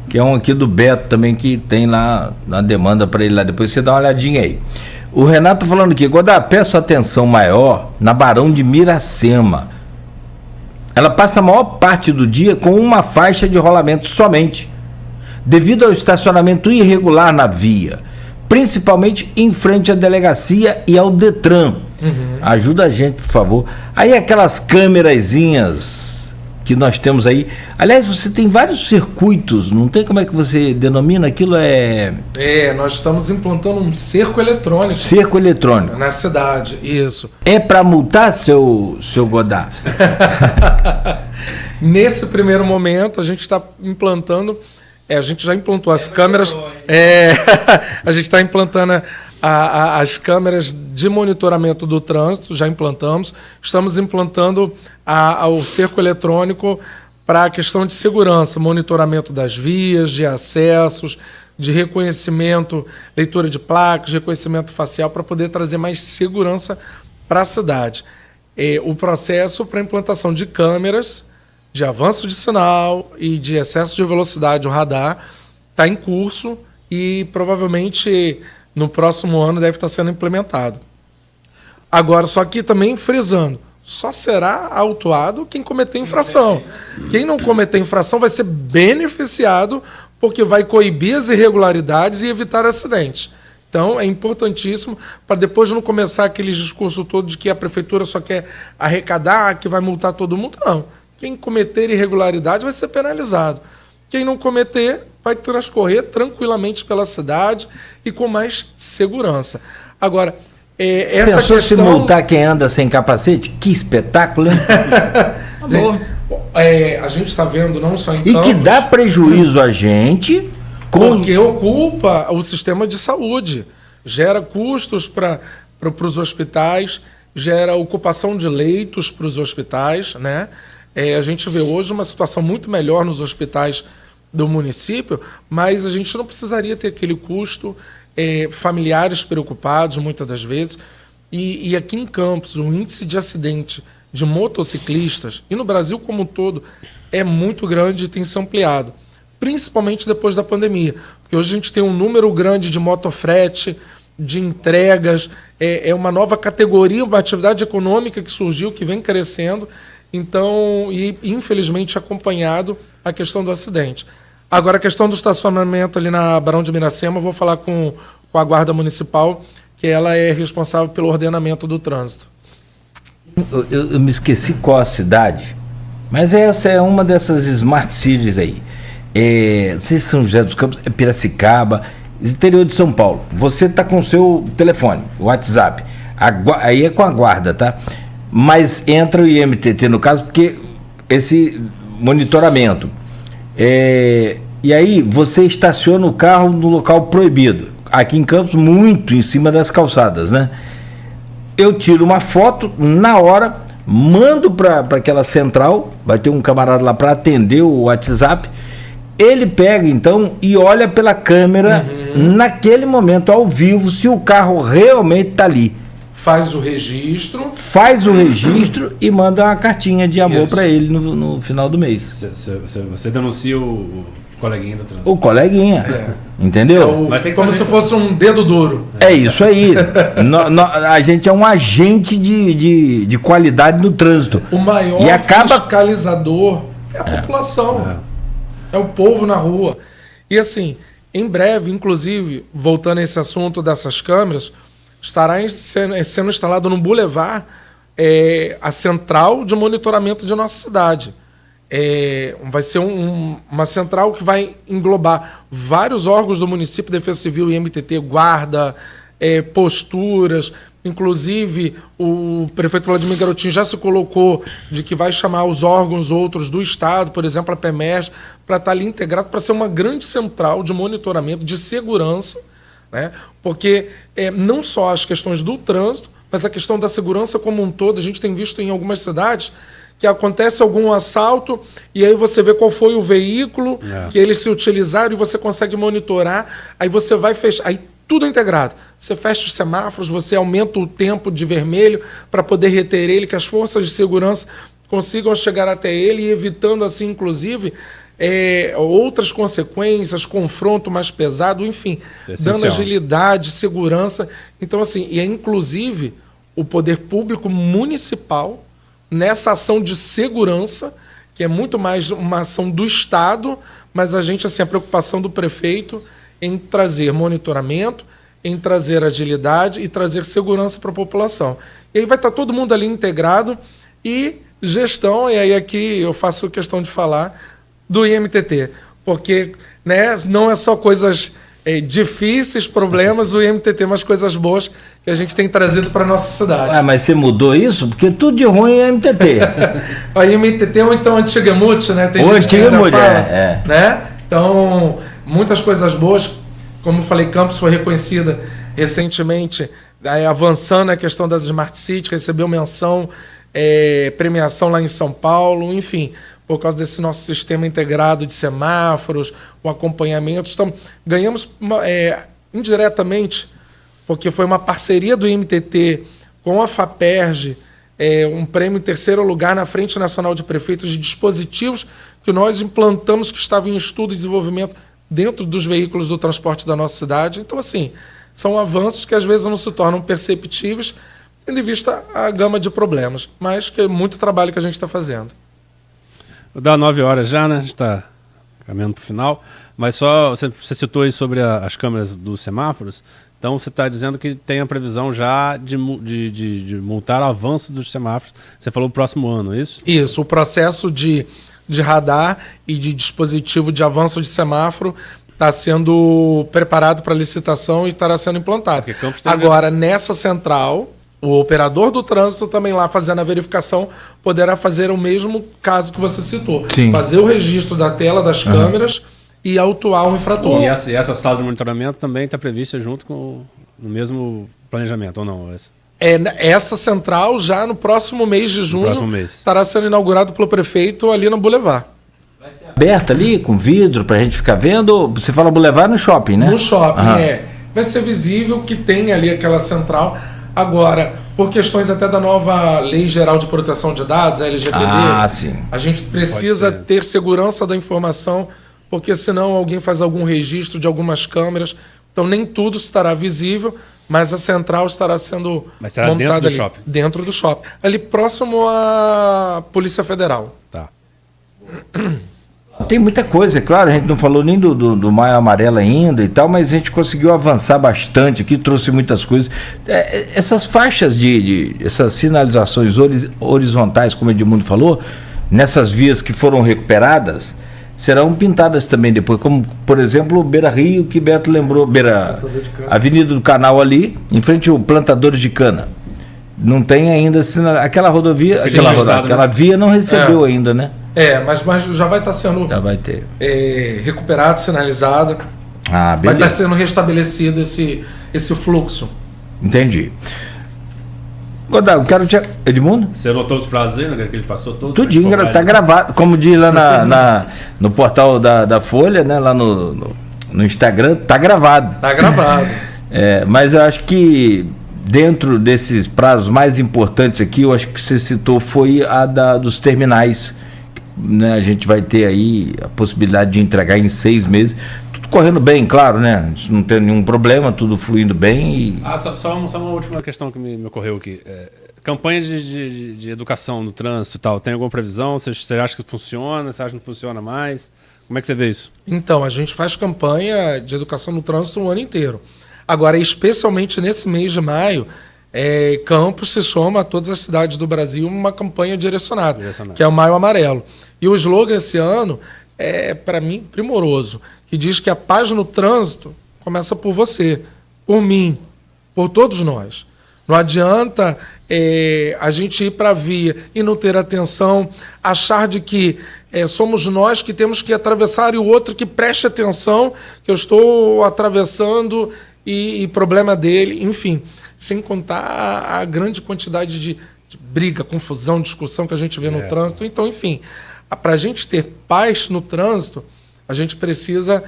que é um aqui do Beto também, que tem lá na demanda para ele lá. Depois você dá uma olhadinha aí. O Renato falando aqui, Godá, peço atenção maior na Barão de Miracema. Ela passa a maior parte do dia com uma faixa de rolamento somente, devido ao estacionamento irregular na via, principalmente em frente à delegacia e ao Detran. Ajuda a gente, por favor. Aí aquelas câmerazinhas que nós temos aí. Aliás, você tem vários circuitos, não tem? Como é que você denomina aquilo? Nós estamos implantando um cerco eletrônico. Cerco eletrônico. Na cidade, isso. É para multar, seu Godá? Nesse primeiro momento, a gente está implantando... a gente já implantou as câmeras... a gente está implantando as câmeras de monitoramento do trânsito, já implantamos. Estamos implantando o cerco eletrônico para a questão de segurança, monitoramento das vias, de acessos, de reconhecimento, leitura de placas, reconhecimento facial, para poder trazer mais segurança para a cidade. O processo para a implantação de câmeras, de avanço de sinal e de excesso de velocidade, o radar, está em curso e provavelmente no próximo ano deve estar sendo implementado. Agora, só que também frisando, só será autuado quem cometer infração. Quem não cometer infração vai ser beneficiado porque vai coibir as irregularidades e evitar acidentes. Então, é importantíssimo para depois não começar aquele discurso todo de que a prefeitura só quer arrecadar, que vai multar todo mundo. Não. Quem cometer irregularidade vai ser penalizado. Quem não cometer vai transcorrer tranquilamente pela cidade e com mais segurança. Agora, essa Pensou questão... se multar quem anda sem capacete? Que espetáculo, hein? Gente, A gente está vendo não só em E que dá prejuízo a gente... Porque ocupa o sistema de saúde, gera custos para os hospitais, gera ocupação de leitos para os hospitais, né? A gente vê hoje uma situação muito melhor nos hospitais do município, mas a gente não precisaria ter aquele custo, familiares preocupados muitas das vezes. E aqui em Campos, o índice de acidente de motociclistas, e no Brasil como um todo, é muito grande e tem se ampliado, principalmente depois da pandemia, porque hoje a gente tem um número grande de motofrete, de entregas, é uma nova categoria, uma atividade econômica que surgiu, que vem crescendo, então, e infelizmente acompanhado a questão do acidente. Agora, a questão do estacionamento ali na Barão de Miracema, eu vou falar com a Guarda Municipal, que ela é responsável pelo ordenamento do trânsito. Eu me esqueci qual a cidade, mas essa é uma dessas smart cities aí. Não sei se São José dos Campos, Piracicaba, interior de São Paulo. Você está com o seu telefone, WhatsApp, aí é com a guarda, tá? Mas entra o IMTT no caso, porque esse monitoramento. E aí você estaciona o carro no local proibido. Aqui em Campos, muito em cima das calçadas, né? Eu tiro uma foto na hora, mando para aquela central, vai ter um camarada lá para atender o WhatsApp. Ele pega, então, e olha pela câmera, naquele momento, ao vivo, se o carro realmente está ali. Faz o registro. E manda uma cartinha de amor para ele no final do mês. Você denuncia o coleguinha do trânsito. O coleguinha, entendeu? Como se fosse um dedo duro. É isso aí. A gente é um agente de qualidade no trânsito. O maior fiscalizador é a população. É o povo na rua. E assim, em breve, inclusive, voltando a esse assunto dessas câmeras, estará sendo instalado no Boulevard a central de monitoramento de nossa cidade. Vai ser uma central que vai englobar vários órgãos do município, Defesa Civil, IMTT, Guarda, posturas. Inclusive, o prefeito Vladimir Garotinho já se colocou de que vai chamar os órgãos outros do Estado, por exemplo, a PEMERS, para estar ali integrado, para ser uma grande central de monitoramento, de segurança, né? Porque não só as questões do trânsito, mas a questão da segurança como um todo. A gente tem visto em algumas cidades que acontece algum assalto e aí você vê qual foi o veículo que eles se utilizaram e você consegue monitorar, aí você vai fechar, aí tudo integrado. Você fecha os semáforos, você aumenta o tempo de vermelho para poder reter ele, que as forças de segurança consigam chegar até ele, e evitando assim, inclusive, outras consequências, confronto mais pesado, enfim, dando agilidade, segurança. Então, assim, e inclusive o poder público municipal nessa ação de segurança, que é muito mais uma ação do Estado, mas a gente, assim, a preocupação do prefeito em trazer monitoramento, em trazer agilidade e trazer segurança para a população. E aí vai estar todo mundo ali integrado, e gestão, e aí aqui eu faço questão de falar do IMTT, porque, né, não é só coisas difíceis, problemas, o IMTT, mas coisas boas que a gente tem trazido para a nossa cidade. Mas você mudou isso? Porque tudo de ruim é IMTT. A IMTT ou então Antigamut, né? Tem gente que ainda fala, né? Então, muitas coisas boas. Como eu falei, Campos foi reconhecida recentemente, avançando a questão das Smart Cities, recebeu menção, premiação lá em São Paulo, enfim, por causa desse nosso sistema integrado de semáforos, o acompanhamento. Então, ganhamos indiretamente, porque foi uma parceria do IMTT com a FAPERJ, um prêmio em terceiro lugar na Frente Nacional de Prefeitos de dispositivos que nós implantamos, que estavam em estudo e desenvolvimento dentro dos veículos do transporte da nossa cidade. Então, assim, são avanços que às vezes não se tornam perceptíveis, tendo em vista a gama de problemas, mas que é muito trabalho que a gente está fazendo. Vou dar 9 horas já, né? A gente está caminhando para o final, mas só, você citou aí sobre as câmeras dos semáforos, então você está dizendo que tem a previsão já de multar o avanço dos semáforos. Você falou o próximo ano, é isso? Isso, o processo de radar e de dispositivo de avanço de semáforo está sendo preparado para licitação e estará sendo implantado. Agora, nessa central, O operador do trânsito também lá fazendo a verificação poderá fazer o mesmo caso que você citou. Sim. Fazer o registro da tela das câmeras e autuar o infrator. E essa sala de monitoramento também está prevista junto com no mesmo planejamento, ou não? Essa central já no próximo mês de junho estará sendo inaugurado pelo prefeito ali no Boulevard. Aberta ali, com vidro, pra gente ficar vendo? Você fala Boulevard no shopping, né? No shopping, Vai ser visível que tem ali aquela central. Agora, por questões até da nova Lei Geral de Proteção de Dados, a LGPD, a gente precisa ter segurança da informação, porque senão alguém faz algum registro de algumas câmeras. Então nem tudo estará visível, mas a central estará sendo montada dentro do shopping. Ali próximo à Polícia Federal. Tá. Tem muita coisa, é claro, a gente não falou nem do Maio Amarelo ainda e tal, mas a gente conseguiu avançar bastante aqui, trouxe muitas coisas. Essas faixas essas sinalizações horizontais, como o Edmundo falou, nessas vias que foram recuperadas, serão pintadas também depois, como, por exemplo, o Beira Rio, que Beto lembrou, Avenida do Canal ali, em frente ao Plantadores de Cana. Não tem ainda aquela rodovia, aquela via não recebeu ainda, né? Mas já vai estar sendo recuperado, sinalizado. Beleza. Vai estar sendo restabelecido esse fluxo. Entendi. Godard, quero te... Edmundo? Você anotou os prazos aí, né, que ele passou todos? Tudinho, tá gravado. Como diz lá no portal da Folha, né, lá no Instagram, tá gravado. Tá gravado. Mas eu acho que dentro desses prazos mais importantes aqui, eu acho que você citou foi a dos terminais. Né, a gente vai ter aí a possibilidade de entregar em 6 meses. Tudo correndo bem, claro, né? Não tem nenhum problema, tudo fluindo bem. Só uma última questão que me ocorreu aqui. Campanha de educação no trânsito e tal, tem alguma previsão? Você acha que funciona? Você acha que não funciona mais? Como é que você vê isso? Então, a gente faz campanha de educação no trânsito o ano inteiro. Agora, especialmente nesse mês de maio, Campos se soma a todas as cidades do Brasil uma campanha direcionada, que é o Maio Amarelo. E o slogan esse ano é, para mim, primoroso, que diz que a paz no trânsito começa por você, por mim, por todos nós. Não adianta a gente ir para a via e não ter atenção, achar de que somos nós que temos que atravessar e o outro que preste atenção, que eu estou atravessando e problema dele, enfim, sem contar a grande quantidade de briga, confusão, discussão que a gente vê no trânsito. Então, enfim, para a gente ter paz no trânsito, a gente precisa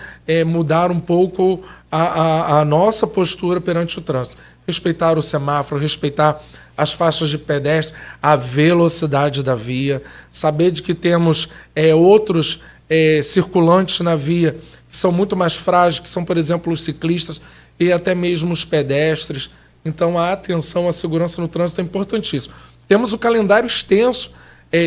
mudar um pouco a nossa postura perante o trânsito. Respeitar o semáforo, respeitar as faixas de pedestre, a velocidade da via, saber de que temos outros circulantes na via que são muito mais frágeis, que são, por exemplo, os ciclistas e até mesmo os pedestres. Então, a atenção à segurança no trânsito é importantíssimo. Temos o calendário extenso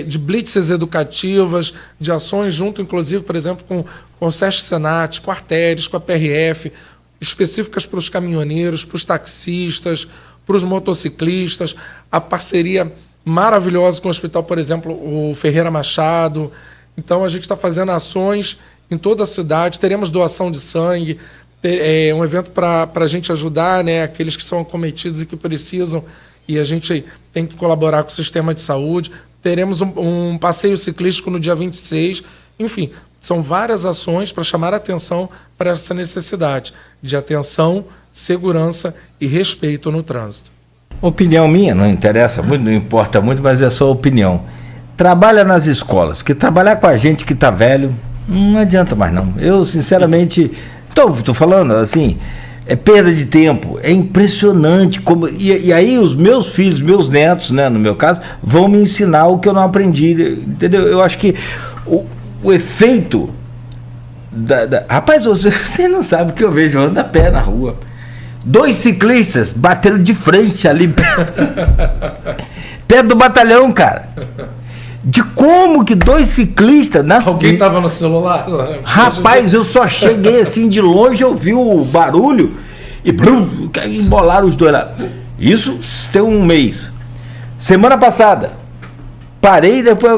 de blitzes educativas, de ações junto, inclusive, por exemplo, com o SESC Senat, com a Artérias, com a PRF, específicas para os caminhoneiros, para os taxistas, para os motociclistas, a parceria maravilhosa com o hospital, por exemplo, o Ferreira Machado. Então, a gente está fazendo ações em toda a cidade, teremos doação de sangue, um evento para a gente ajudar, né, aqueles que são acometidos e que precisam, e a gente tem que colaborar com o sistema de saúde. Teremos um passeio ciclístico no dia 26. Enfim, são várias ações para chamar a atenção para essa necessidade de atenção, segurança e respeito no trânsito. Opinião minha, não interessa muito, não importa muito, mas é só opinião. Trabalha nas escolas, que trabalhar com a gente que está velho, não adianta mais não. Eu, sinceramente... Estou falando assim, é perda de tempo, é impressionante como, e aí os meus filhos, meus netos, né, no meu caso, vão me ensinar o que eu não aprendi, entendeu? Eu acho que o efeito rapaz, você não sabe o que eu vejo, eu ando a pé na rua, 2 ciclistas bateram de frente ali perto do batalhão, cara. De como que 2 ciclistas... Alguém estava no celular? Rapaz, eu só cheguei assim de longe, ouvi o barulho e embolaram os 2 lá. Isso tem um mês. Semana passada, parei, depois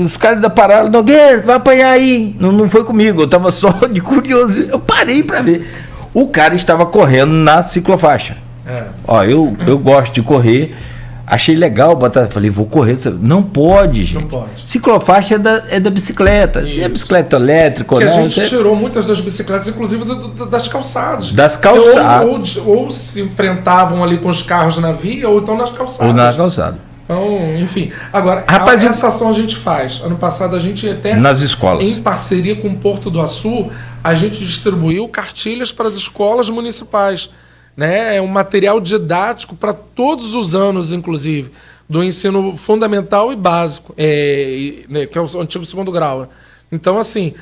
os caras ainda pararam, Nogueira, vai apanhar aí. Não foi comigo, eu estava só de curioso. Eu parei para ver. O cara estava correndo na ciclofaixa. Ó, eu gosto de correr, achei legal botar, falei, vou correr. Não pode, gente. Não pode. Ciclofaixa é da bicicleta. Se é bicicleta elétrica ou Que não. a gente tirou muitas das bicicletas, inclusive das calçadas. Das calçadas. Ou se enfrentavam ali com os carros na via, ou então nas calçadas. Ou na calçada. Então, enfim. Agora, Rapaz, essa ação a gente faz. Ano passado a gente até, nas escolas, em parceria com o Porto do Açu, a gente distribuiu cartilhas para as escolas municipais. Né? É um material didático para todos os anos, inclusive, do ensino fundamental e básico, que é o antigo segundo grau. Então, assim,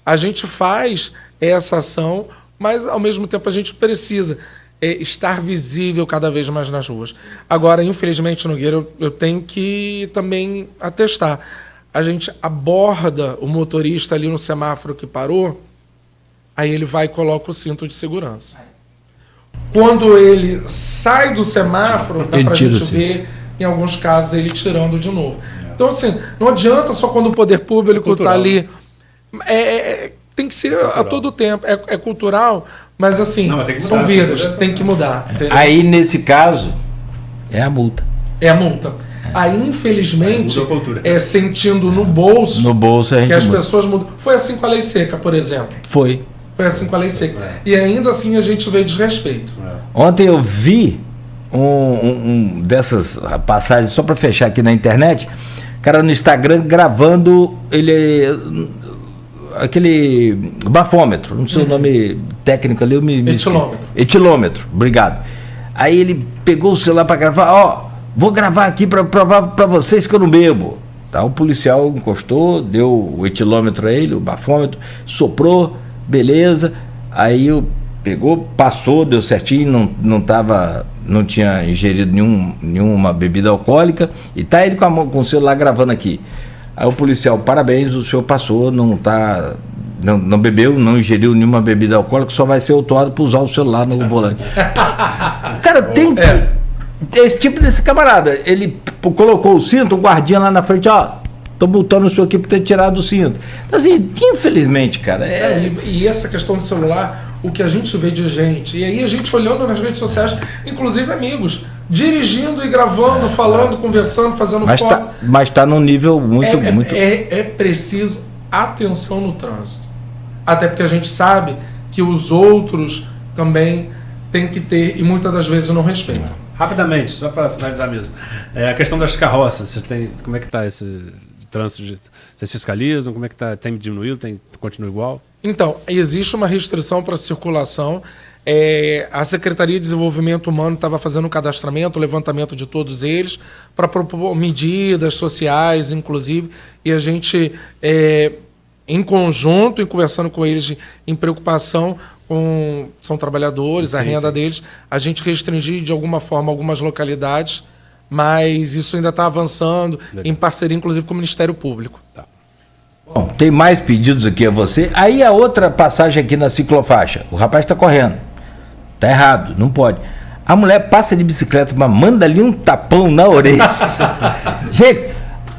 a gente faz essa ação, mas, ao mesmo tempo, a gente precisa estar visível cada vez mais nas ruas. Agora, infelizmente, Nogueira, eu tenho que também atestar. A gente aborda o motorista ali no semáforo que parou, aí ele vai e coloca o cinto de segurança. Quando ele sai do semáforo, dá pra gente ver, em alguns casos, ele tirando de novo. Então, assim, não adianta só quando o poder público está ali. Tem que ser cultural. A todo tempo. É cultural, mas assim, são vidas, tem que mudar. Aí, nesse caso, é a multa. É a multa. Aí, infelizmente, sentindo no bolso, a gente que as pessoas mudam. Foi assim com a lei seca, por exemplo. Foi assim com a lei seca. E ainda assim a gente vê desrespeito. Ontem eu vi dessas passagens, só para fechar aqui na internet, cara no Instagram gravando aquele bafômetro, não sei o nome técnico ali, etilômetro, obrigado. Aí ele pegou o celular para gravar, vou gravar aqui para provar para vocês que eu não bebo. Tá, o policial encostou, deu o etilômetro a ele, o bafômetro, soprou, beleza, aí pegou, passou, deu certinho, não tinha ingerido nenhuma bebida alcoólica, e tá ele com o celular gravando aqui. Aí o policial, parabéns, o senhor passou, não bebeu, não ingeriu nenhuma bebida alcoólica, só vai ser autuado por usar o celular no volante. Cara, tem esse tipo desse camarada, ele colocou o cinto, o guardinha lá na frente, tô multando o senhor aqui por ter tirado o cinto. Então, assim, infelizmente, cara. E essa questão do celular, o que a gente vê de gente, e aí a gente olhando nas redes sociais, inclusive amigos, dirigindo e gravando, falando, conversando, fazendo foto. Mas está num nível muito. É preciso atenção no trânsito. Até porque a gente sabe que os outros também têm que ter, e muitas das vezes não respeitam. Rapidamente, só para finalizar mesmo. A questão das carroças, como é que está esse trânsito? Vocês fiscalizam? Como é que está? Tem diminuído? Continua igual? Então, existe uma restrição para circulação. A Secretaria de Desenvolvimento Humano estava fazendo um cadastramento, levantamento de todos eles, para propor medidas sociais, inclusive, e a gente, em conjunto, e conversando com eles em preocupação, são trabalhadores, a renda deles, a gente restringir de alguma forma algumas localidades, mas isso ainda está avançando, em parceria, inclusive, com o Ministério Público. Tá. Bom, tem mais pedidos aqui a você. Aí a outra passagem aqui na ciclofaixa, o rapaz está correndo. Tá errado, não pode. A mulher passa de bicicleta, mas manda ali um tapão na orelha. Gente,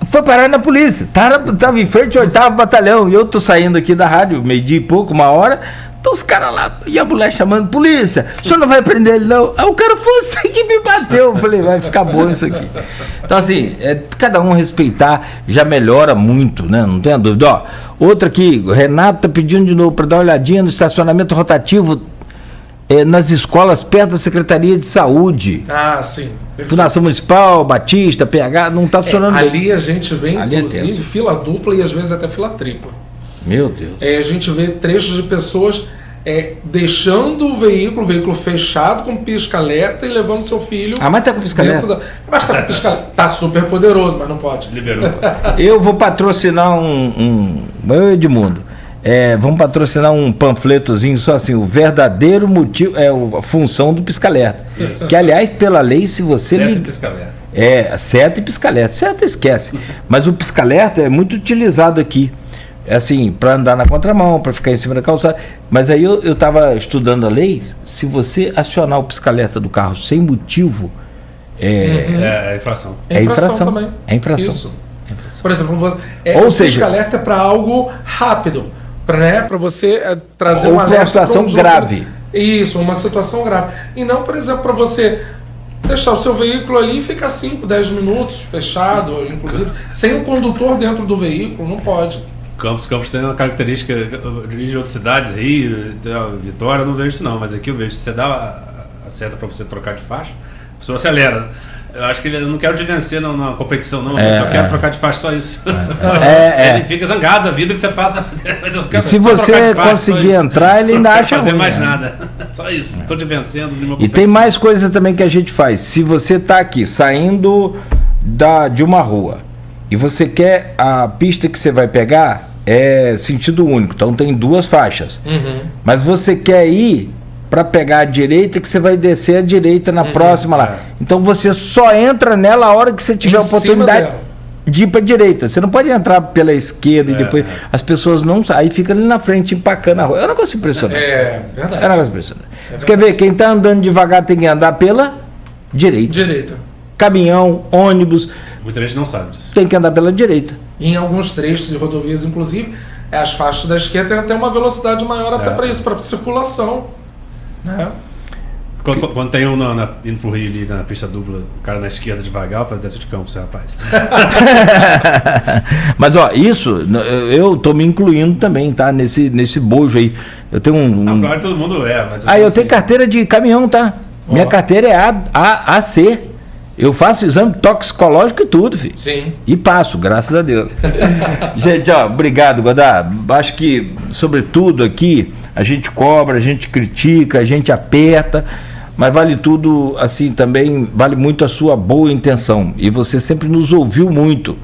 foi parar na polícia. Tava em frente ao 8º Batalhão. E eu tô saindo aqui da rádio, meio-dia e pouco, 1h. Então os caras lá, e a mulher chamando, polícia, o senhor não vai prender ele não? Aí o cara foi assim que me bateu. Eu falei, vai ficar bom isso aqui. Então assim, cada um respeitar já melhora muito, né? Não tenha dúvida. Outra aqui, o Renato tá pedindo de novo para dar uma olhadinha no estacionamento rotativo nas escolas perto da Secretaria de Saúde. Sim. Fundação Municipal, Batista, PH, não está funcionando bem. Ali a gente vê, inclusive, fila dupla e às vezes até fila tripla. Meu Deus. A gente vê trechos de pessoas deixando o veículo fechado com pisca-alerta e levando seu filho. Mas tá com pisca-alerta? Mas tá com pisca-alerta. Tá super poderoso, mas não pode. Liberou. Eu vou patrocinar Edmundo. Vamos patrocinar um panfletozinho só assim, o verdadeiro motivo, a função do pisca-alerta. Que, aliás, pela lei, se você... Seta e pisca-alerta. Seta e pisca-alerta. Seta esquece. Mas o pisca-alerta é muito utilizado aqui. Assim, para andar na contramão, para ficar em cima da calçada. Mas aí eu estava estudando a lei, se você acionar o pisca-alerta do carro sem motivo... É infração. É infração também. É infração. Isso. Por exemplo, o pisca-alerta é para algo rápido. Para você trazer uma situação grave. Isso, uma situação grave. E não, por exemplo, para você deixar o seu veículo ali e ficar 5, 10 minutos fechado, inclusive, sem o condutor dentro do veículo, não pode. Campos tem uma característica, eu dirijo em outras cidades, Rio, Vitória, eu não vejo isso não, mas aqui eu vejo, se você dá a seta para você trocar de faixa, a pessoa acelera. Eu acho que eu não quero te vencer na competição, não. Eu só quero trocar de faixa, só isso. Ele fica zangado da vida que você passa. E se você conseguir entrar, ele ainda acha não fazer ruim, mais nada. Só isso. Estou te vencendo. E tem mais coisa também que a gente faz. Se você está aqui saindo de uma rua e você quer a pista que você vai pegar é sentido único, então tem 2 faixas. Mas você quer ir para pegar a direita, que você vai descer a direita na próxima lá. Então você só entra nela a hora que você tiver a oportunidade de ir para a direita. Você não pode entrar pela esquerda e depois as pessoas não saem, aí fica ali na frente empacando a rua. É um negócio impressionante. Verdade. É um negócio impressionante. Você quer ver? Quem está andando devagar tem que andar pela direita. Caminhão, ônibus. Muita gente não sabe disso. Tem que andar pela direita. E em alguns trechos de rodovias, inclusive, as faixas da esquerda têm até uma velocidade maior até para isso, para circulação. Né? Quando tem indo pro Rio ali na pista dupla, o cara na esquerda devagar, eu falo, desce de campo, seu rapaz. Mas ó, isso, eu tô me incluindo também, tá? Nesse bojo aí. Eu tenho Claro, todo mundo mas eu tenho carteira de caminhão, tá? Minha carteira é AC. Eu faço exame toxicológico e tudo, filho. Sim. E passo, graças a Deus. Gente, ó, obrigado, Godá. Acho que, sobretudo aqui, a gente cobra, a gente critica, a gente aperta, mas vale tudo, assim, também vale muito a sua boa intenção. E você sempre nos ouviu muito,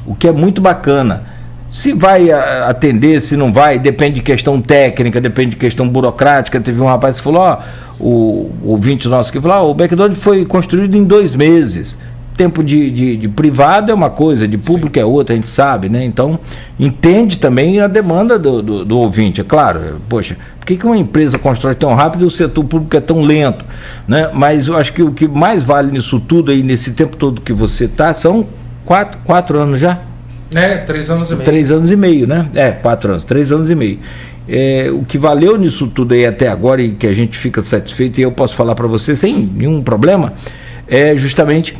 o que é muito bacana. Se vai atender, se não vai, depende de questão técnica, depende de questão burocrática. Teve um rapaz que falou, o ouvinte nosso que falou, o McDonald's foi construído em 2 meses. Tempo de privado é uma coisa, de público é outra, a gente sabe, né? Então, entende também a demanda do ouvinte, é claro. Poxa, por que uma empresa constrói tão rápido e o setor público é tão lento? Né? Mas eu acho que o que mais vale nisso tudo aí, nesse tempo todo que você está, são 4 anos já? 3 anos e meio. 3 anos e meio, né? 4 anos, 3 anos e meio. O que valeu nisso tudo aí até agora e que a gente fica satisfeito, e eu posso falar para você sem nenhum problema, é justamente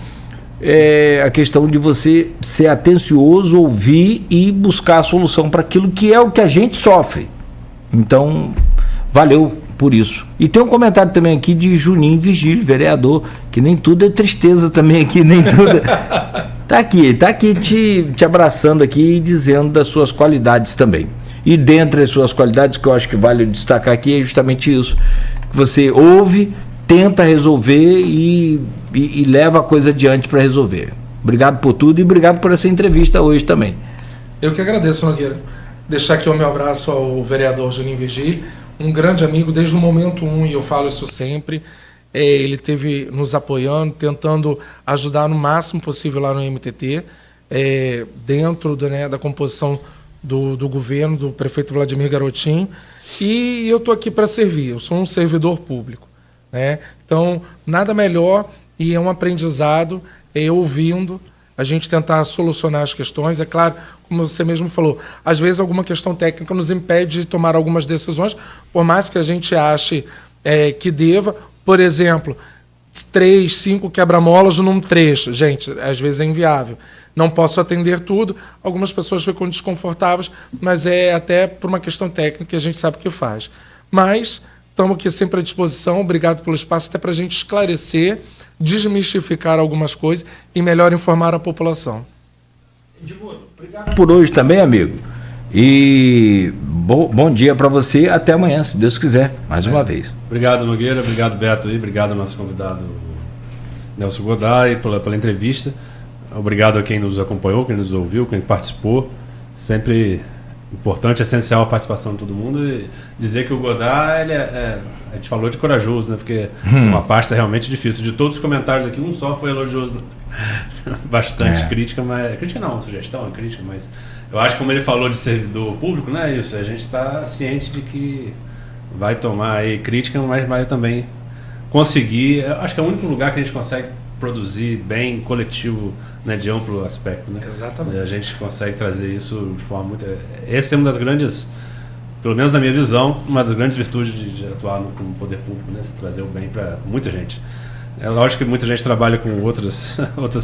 a questão de você ser atencioso, ouvir e buscar a solução para aquilo que é o que a gente sofre. Então, valeu por isso. E tem um comentário também aqui de Juninho Vigílio, vereador, que nem tudo é tristeza também aqui, nem tudo. Tá aqui te abraçando aqui e dizendo das suas qualidades também. E dentre as suas qualidades, que eu acho que vale destacar aqui, é justamente isso. Que você ouve, tenta resolver e leva a coisa adiante para resolver. Obrigado por tudo e obrigado por essa entrevista hoje também. Eu que agradeço, Nogueira. Deixar aqui o meu abraço ao vereador Juninho Vigílio, um grande amigo desde o momento 1, e eu falo isso sempre. Ele esteve nos apoiando, tentando ajudar no máximo possível lá no MTT, dentro da composição do governo, do prefeito Vladimir Garotinho, e eu estou aqui para servir, eu sou um servidor público. Né? Então, nada melhor, e é um aprendizado, ouvindo, a gente tentar solucionar as questões. É claro, como você mesmo falou, às vezes alguma questão técnica nos impede de tomar algumas decisões, por mais que a gente ache que deva. Por exemplo, 3, 5 quebra-molas num trecho. Gente, às vezes é inviável. Não posso atender tudo, algumas pessoas ficam desconfortáveis, mas é até por uma questão técnica que a gente sabe o que faz. Mas estamos aqui sempre à disposição, obrigado pelo espaço, até para a gente esclarecer, desmistificar algumas coisas e melhor informar a população. Obrigado por hoje também, amigo. E bom dia para você, até amanhã, se Deus quiser, mais uma vez. Obrigado, Nogueira, obrigado, Beto, e obrigado ao nosso convidado Nelson Goday pela entrevista. Obrigado a quem nos acompanhou, quem nos ouviu, quem participou. Sempre importante, essencial a participação de todo mundo. E dizer que o Goday, a gente falou de corajoso, né? Porque uma pasta realmente difícil. De todos os comentários aqui, um só foi elogioso. Né? Bastante crítica, mas... Crítica não, sugestão, crítica, mas... Eu acho que como ele falou de servidor público, não é isso. A gente está ciente de que vai tomar aí crítica, mas vai também conseguir... Eu acho que é o único lugar que a gente consegue produzir bem coletivo, né, de amplo aspecto, né? Exatamente. A gente consegue trazer isso de forma muito... Essa é uma das grandes pelo menos na minha visão, uma das grandes virtudes de atuar com o poder público, né? Você trazer o bem para muita gente. É lógico que muita gente trabalha com outras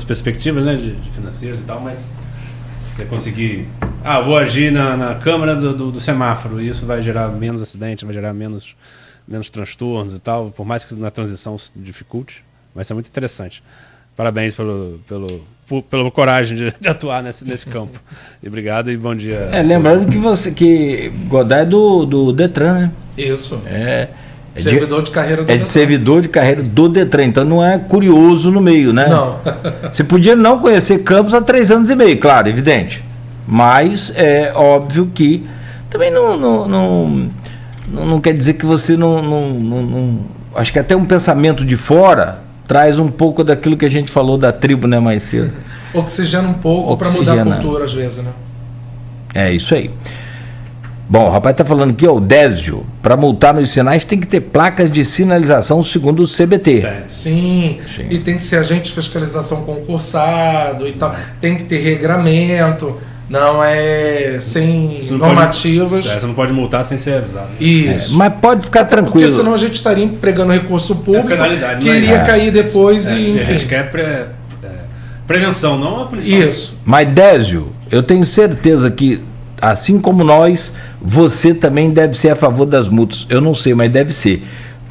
perspectivas, né? De financeiras e tal, mas você conseguir... vou agir na câmara do semáforo, e isso vai gerar menos acidente, vai gerar menos transtornos e tal, por mais que na transição se dificulte, vai ser muito interessante. Parabéns pela coragem de atuar nesse campo. E obrigado e bom dia. Lembrando que Godard é do Detran, né? Isso. Servidor de carreira do Detran. Servidor de carreira do Detran, então não é curioso no meio, né? Não. Você podia não conhecer Campos há 3 anos e meio, claro, evidente. Mas é óbvio que também não quer dizer que você não... Acho que até um pensamento de fora traz um pouco daquilo que a gente falou da tribo, né, mais cedo. Oxigena um pouco para mudar a cultura, às vezes, né? É isso aí. Bom, o rapaz está falando aqui, o Désio, para multar nos sinais tem que ter placas de sinalização segundo o CBT. Sim, e tem que ser agente de fiscalização concursado e tal. Tem que ter regramento. Não é sem normativas. Você não pode multar sem ser avisado. Isso. Mas pode ficar tranquilo. Porque senão a gente estaria empregando recurso público que iria cair depois e enfim. A gente quer prevenção, não a punição. Isso. Mas Désio, eu tenho certeza que, assim como nós, você também deve ser a favor das multas. Eu não sei, mas deve ser.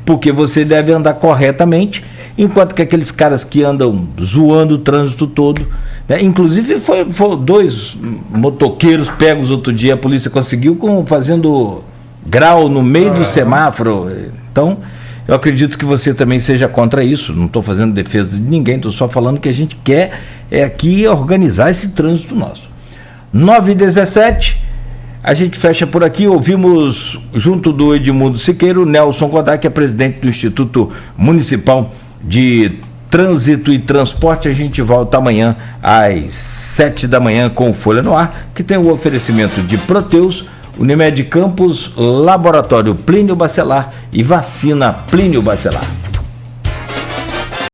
Porque você deve andar corretamente, enquanto que aqueles caras que andam zoando o trânsito todo, né? Inclusive foi 2 motoqueiros pegos outro dia, a polícia conseguiu fazendo grau no meio do semáforo. Então, eu acredito que você também seja contra isso. Não estou fazendo defesa de ninguém, estou só falando que a gente quer aqui organizar esse trânsito nosso. 9h17, a gente fecha por aqui. Ouvimos, junto do Edmundo Siqueira, o Nelson Godard, que é presidente do Instituto Municipal de Trânsito e Transporte. A gente volta amanhã às 7 da manhã com Folha no Ar, que tem o oferecimento de Proteus, Unimed Campos, Laboratório Plínio Bacelar e Vacina Plínio Bacelar.